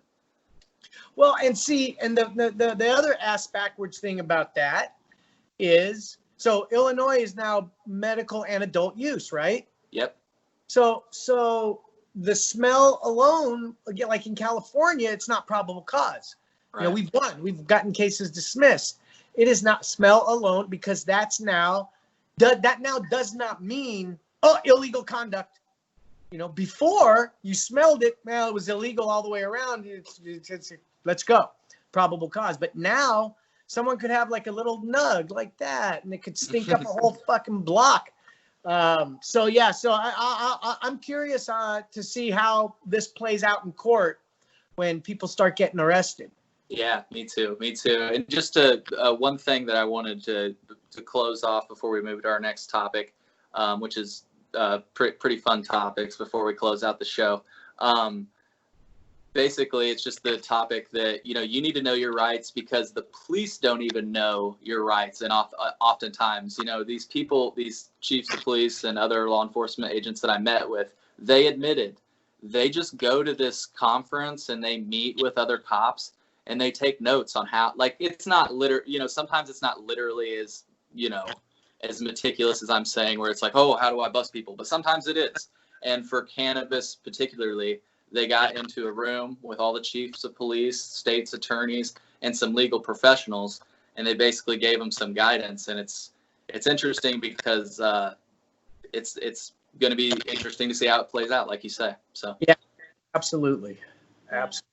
Well, and see, and the other ass backwards thing about that is, so Illinois is now medical and adult use, right? Yep. So the smell alone, again, like in California, it's not probable cause. Right. We've gotten cases dismissed. It is not smell alone because that now does not mean illegal conduct. Before you smelled it, well, it was illegal all the way around. It's let's go, probable cause. But now someone could have like a little nug like that, and it could stink up a whole fucking block. So I'm curious to see how this plays out in court when people start getting arrested. Yeah, me too. And just one thing that I wanted to close off before we move to our next topic, which is pretty fun topics before we close out the show. Basically, it's just the topic that, you need to know your rights because the police don't even know your rights. And oftentimes, these people, these chiefs of police and other law enforcement agents that I met with, they admitted they just go to this conference and they meet with other cops and they take notes on how, like, it's not sometimes it's not literally as, as meticulous as I'm saying, where it's like, oh, how do I bust people? But sometimes it is. And for cannabis particularly, they got into a room with all the chiefs of police, state's attorneys, and some legal professionals, and they basically gave them some guidance. And it's interesting because it's going to be interesting to see how it plays out, like you say. So yeah, absolutely. Absolutely.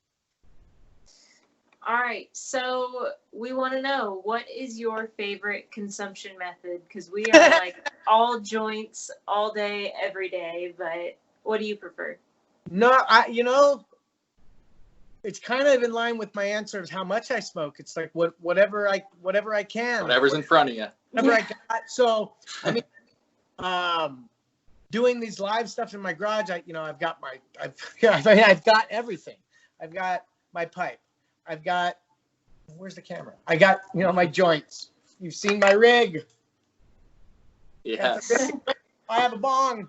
All right, so we want to know, what is your favorite consumption method? Because we are like all joints all day, every day, but what do you prefer? No, it's kind of in line with my answer of how much I smoke. It's like whatever I can. Whatever's in front of you. Whatever I got. So, I mean, doing these live stuff in my garage, I've got I've got everything. I've got my pipe. I've got, where's the camera? I got, my joints. You've seen my rig. Yes. I have a bong.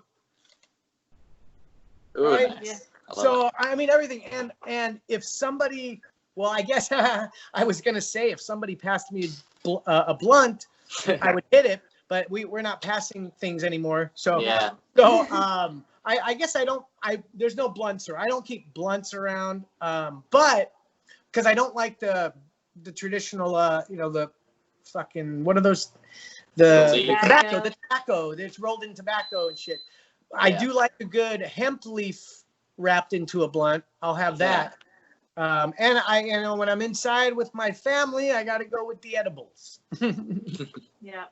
Ooh, Right? nice. Yeah. So, I mean, everything. And if somebody, well, I guess I was going to say, if somebody passed me a blunt, I would hit it, but we're not passing things anymore. So, Yeah. So, I guess there's no blunts, or I don't keep blunts around. But because I don't like the traditional, the fucking, what are those? The tobacco that's rolled in tobacco and shit. Yeah. I do like a good hemp leaf wrapped into a blunt. I'll have that. Yeah. And when I'm inside with my family, I got to go with the edibles. Yeah.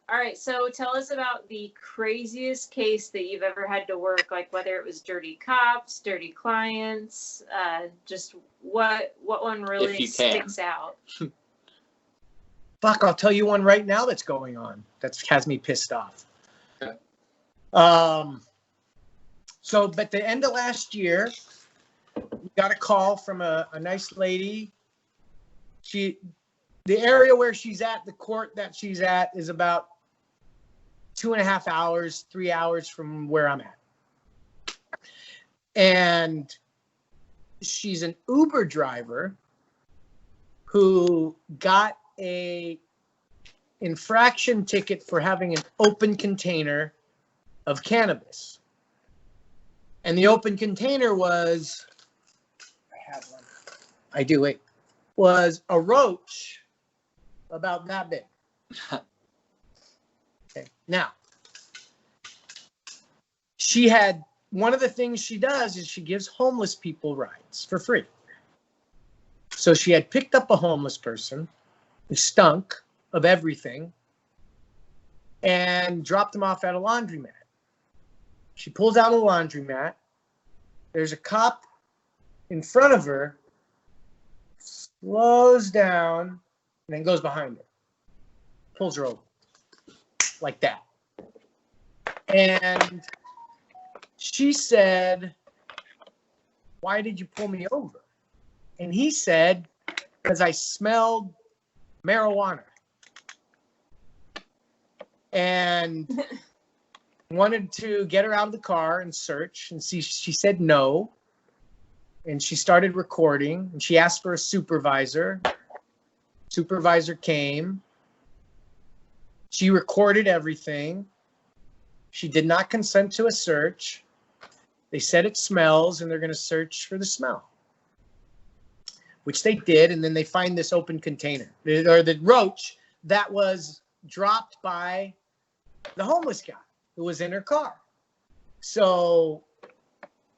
All right, so tell us about the craziest case that you've ever had to work, like whether it was dirty cops, dirty clients, just what one really sticks out. Fuck, I'll tell you one right now that's going on that has me pissed off. Okay. So, but the end of last year, we got a call from a nice lady. The area where she's at, the court that she's at, is about 2.5 hours, 3 hours from where I'm at. And she's an Uber driver who got a infraction ticket for having an open container of cannabis. And the open container was, was a roach about that big. Okay. Now, one of the things she does is she gives homeless people rides for free. So she had picked up a homeless person who stunk of everything and dropped him off at a laundromat. She pulls out a laundromat. There's a cop in front of her, slows down, and then goes behind her. Pulls her over. Like that. And she said, "Why did you pull me over?" And he said, "Because I smelled marijuana." And wanted to get her out of the car and search, and she said no. And she started recording, and she asked for a supervisor. Supervisor came. She recorded everything. She did not consent to a search. They said it smells, and they're going to search for the smell, which they did. And then they find this open container, or the roach that was dropped by the homeless guy who was in her car. So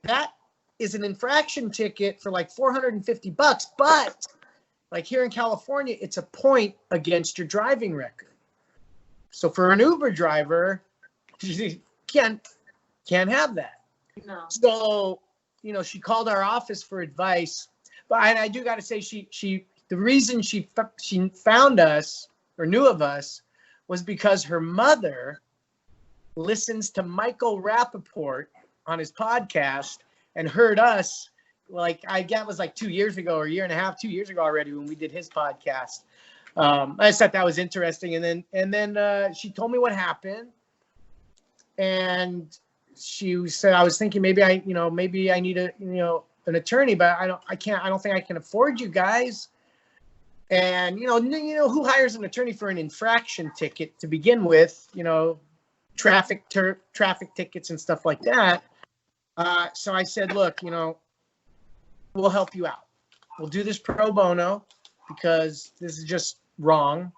that is an infraction ticket for like $450, but like here in California, it's a point against your driving record. So for an Uber driver, you can't have that. No. So, she called our office for advice. But I do got to say, the reason she found us or knew of us was because her mother listens to Michael Rappaport on his podcast and heard us, like, I guess it was like 2 years ago, or a year and a half, 2 years ago already, when we did his podcast. I just thought that was interesting. And then she told me what happened. And she said, I was thinking maybe I need an attorney, but I don't think I can afford you guys. And, who hires an attorney for an infraction ticket to begin with, traffic tickets and stuff like that. So I said, look, we'll help you out. We'll do this pro bono because this is just wrong.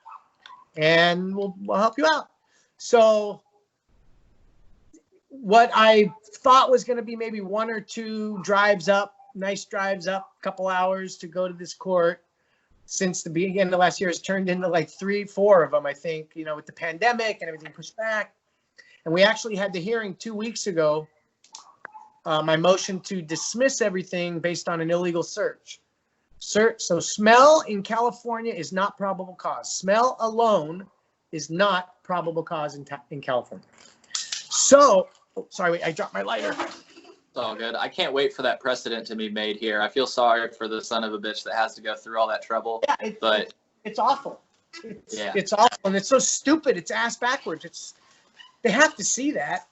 and we'll help you out. So what I thought was going to be maybe 1 or 2 drives up, nice drives up, a couple hours to go to this court, since the beginning of last year has turned into like 3, 4 of them, I think, you know, with the pandemic and everything pushed back. And we actually had the hearing 2 weeks ago, my motion to dismiss everything based on an illegal search. So smell in California is not probable cause. Smell alone is not probable cause in California. So, oh, sorry, wait, I dropped my lighter. It's all good. I can't wait for that precedent to be made here. I feel sorry for the son of a bitch that has to go through all that trouble. Yeah, but it's awful. It's awful, and it's so stupid. It's ass backwards. They have to see that.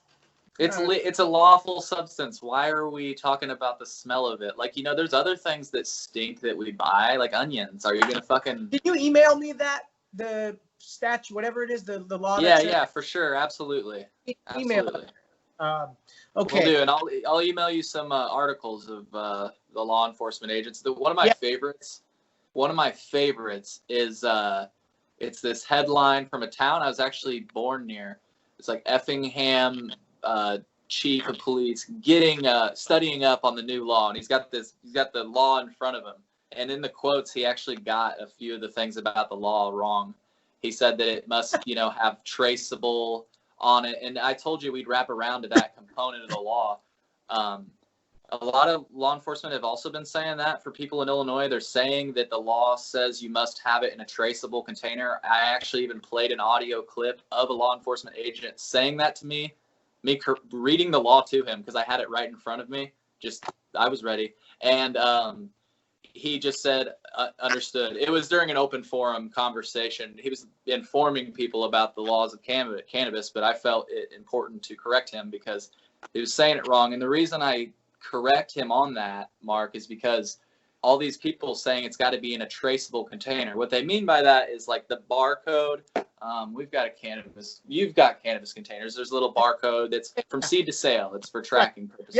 It's a lawful substance. Why are we talking about the smell of it? Like, you know, there's other things that stink that we buy, like onions. Are you gonna fucking? Can you email me the statute, whatever it is, the law? Yeah, for sure, absolutely. Email. Absolutely. Okay. We'll do, and I'll email you some articles of the law enforcement agents. One of my favorites is it's this headline from a town I was actually born near. It's like Effingham chief of police studying up on the new law, and he's got the law in front of him. And in the quotes, he actually got a few of the things about the law wrong. He said that it must, you know, have traceable on it, and I told you we'd wrap around to that component of the law. A lot of law enforcement have also been saying that for people in Illinois. They're saying that the law says you must have it in a traceable container. I actually even played an audio clip of a law enforcement agent saying that to me reading the law to him, because I had it right in front of me. I was ready. And he just said, understood. It was during an open forum conversation. He was informing people about the laws of cannabis, but I felt it important to correct him because he was saying it wrong. And the reason I correct him on that, Mark, is because all these people saying it's got to be in a traceable container. What they mean by that is like the barcode. You've got cannabis containers. There's a little barcode that's from seed to sale. It's for tracking purposes.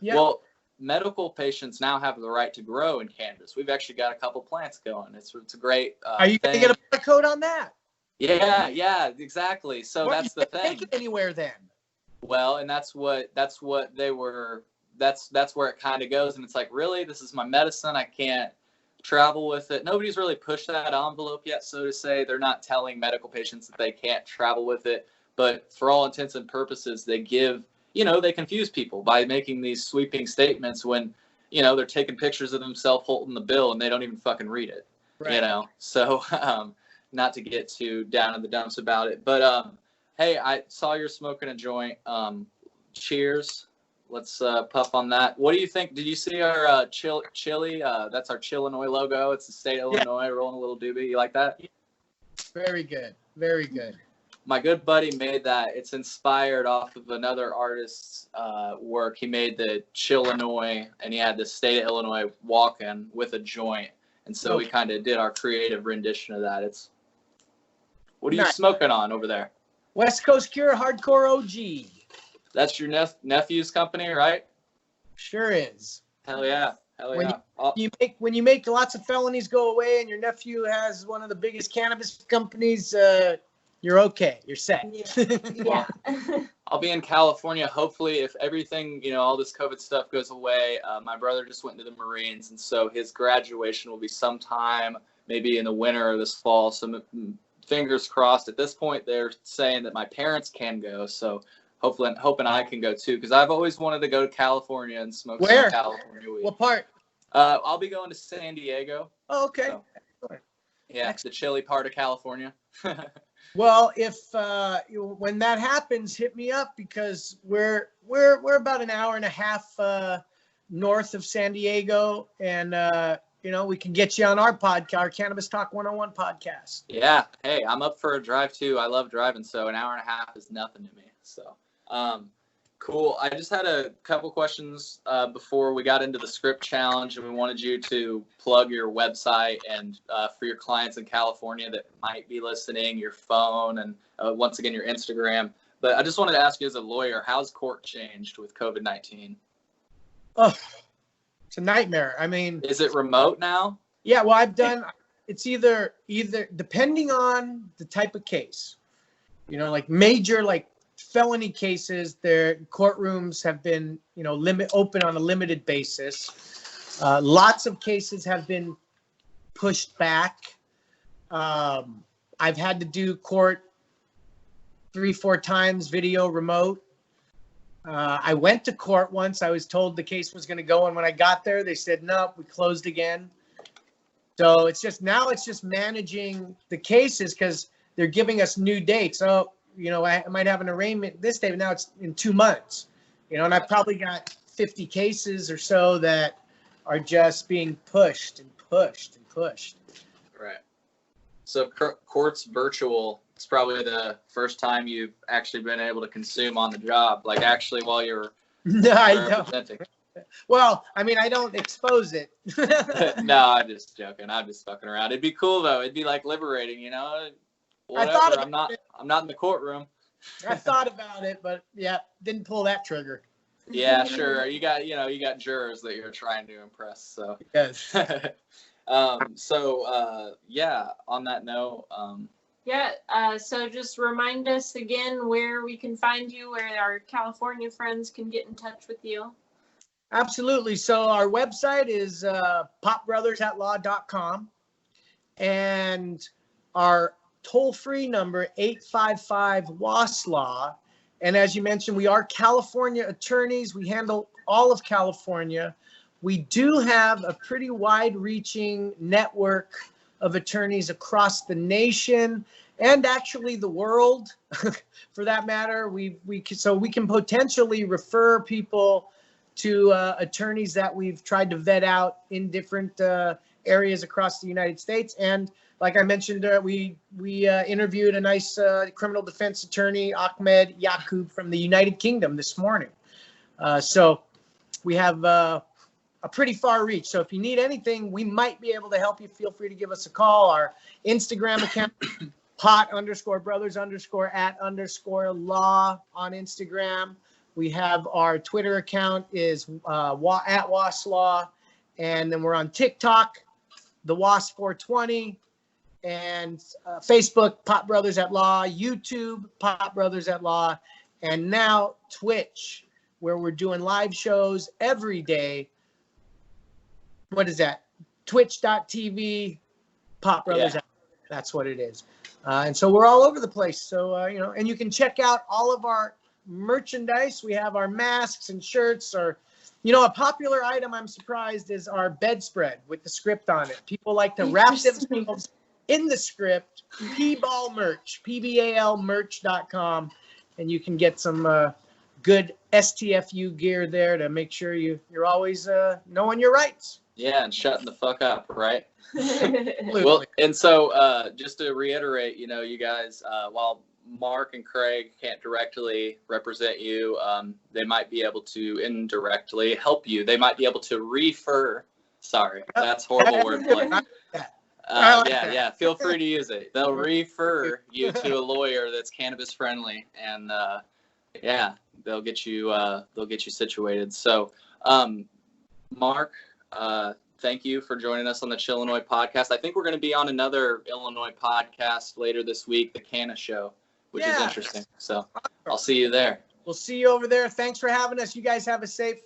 Yep. Well, medical patients now have the right to grow in cannabis. We've actually got a couple plants going. It's a great Are you going to get a barcode on that? Yeah, exactly. So that's the thing. Take it anywhere then. Well, and that's what they were. That's where it kind of goes, and it's like, really, this is my medicine. I can't travel with it. Nobody's really pushed that envelope yet, so to say. They're not telling medical patients that they can't travel with it, but for all intents and purposes, they confuse people by making these sweeping statements when, you know, they're taking pictures of themselves holding the bill and they don't even fucking read it. Right. You know, so not to get too down in the dumps about it, but hey, I saw you're smoking a joint. Cheers. Let's puff on that. What do you think? Did you see our chili? That's our Chillinois logo. It's the state of Illinois rolling a little doobie. You like that? Very good. Very good. My good buddy made that. It's inspired off of another artist's work. He made the Chillinois, and he had the state of Illinois walking with a joint. And so we kind of did our creative rendition of that. What are you smoking on over there? West Coast Cure Hardcore OG. That's your nephew's company, right? Sure is. Hell yeah. When you make lots of felonies go away and your nephew has one of the biggest cannabis companies, you're okay. You're set. Yeah. I'll be in California, hopefully, if everything, all this COVID stuff goes away. My brother just went into the Marines, and so his graduation will be sometime maybe in the winter or this fall. So fingers crossed. At this point, they're saying that my parents can go, so hopefully, I'm hoping I can go too, because I've always wanted to go to California and smoke some California weed. What part? I'll be going to San Diego. Oh, okay. So, yeah, the chilly part of California. Well, if when that happens, hit me up, because we're about an hour and a half north of San Diego, and we can get you on our podcast, our Cannabis Talk 101 podcast. Yeah, hey, I'm up for a drive too. I love driving, so an hour and a half is nothing to me. So, cool. I just had a couple questions before we got into the script challenge, and we wanted you to plug your website and for your clients in California that might be listening, your phone, and once again, your Instagram. But I just wanted to ask you, as a lawyer, how's court changed with COVID-19? Oh, it's a nightmare. I mean, is it remote now? Yeah, well, I've done it's either depending on the type of case, like major, like felony cases, their courtrooms have been, open on a limited basis. Lots of cases have been pushed back. I've had to do court 3-4 times video remote. I went to court once. I was told the case was going to go, and when I got there, they said, nope, we closed again. So it's just managing the cases because they're giving us new dates. So, I might have an arraignment this day, but now it's in 2 months, and I've probably got 50 cases or so that are just being pushed and pushed and pushed. Right. So court's virtual. It's probably the first time you've actually been able to consume on the job, like actually while you're representing. Well, I mean, I don't expose it. No, I'm just joking. I'm just fucking around. It'd be cool though. It'd be like liberating, Whatever. I'm not in the courtroom. I thought about it, but yeah, didn't pull that trigger. Yeah, sure. You got jurors that you're trying to impress. So yes. Yeah. On that note, so just remind us again where we can find you, where our California friends can get in touch with you. Absolutely. So our website is popbrothersatlaw.com, and our toll-free number 855-WASLAW. And as you mentioned, we are California attorneys. We handle all of California. We do have a pretty wide-reaching network of attorneys across the nation and actually the world, for that matter. We can potentially refer people to attorneys that we've tried to vet out in different areas across the United States. And like I mentioned, we interviewed a nice criminal defense attorney, Ahmed Yaqub, from the United Kingdom this morning. So we have a pretty far reach. So if you need anything, we might be able to help you. Feel free to give us a call. Our Instagram account, pot_brothers_at_law on Instagram. We have our Twitter account is at WASLaw, and then we're on TikTok, the WAS420, and Facebook, Pot Brothers at Law, YouTube, Pot Brothers at Law, and now Twitch, where we're doing live shows every day. What is that? Twitch.tv, Pot Brothers. Yeah. That's what it is. And so we're all over the place. So, and you can check out all of our merchandise. We have our masks and shirts. Or, a popular item, I'm surprised, is our bedspread with the script on it. People like to wrap themselves in the script. P-Ball merch, PBAL-merch.com. And you can get some good STFU gear there to make sure you're always knowing your rights. Yeah, and shutting the fuck up, right? Well, and so just to reiterate, you guys, while Mark and Craig can't directly represent you, they might be able to indirectly help you. They might be able to refer. Sorry, that's horrible wordplay. Yeah. Feel free to use it. They'll refer you to a lawyer that's cannabis friendly, and they'll get you situated. So, Mark, thank you for joining us on the Chillinois podcast. I think we're going to be on another Illinois podcast later this week, the Canna Show, which is interesting. So I'll see you there. We'll see you over there. Thanks for having us. You guys have a safe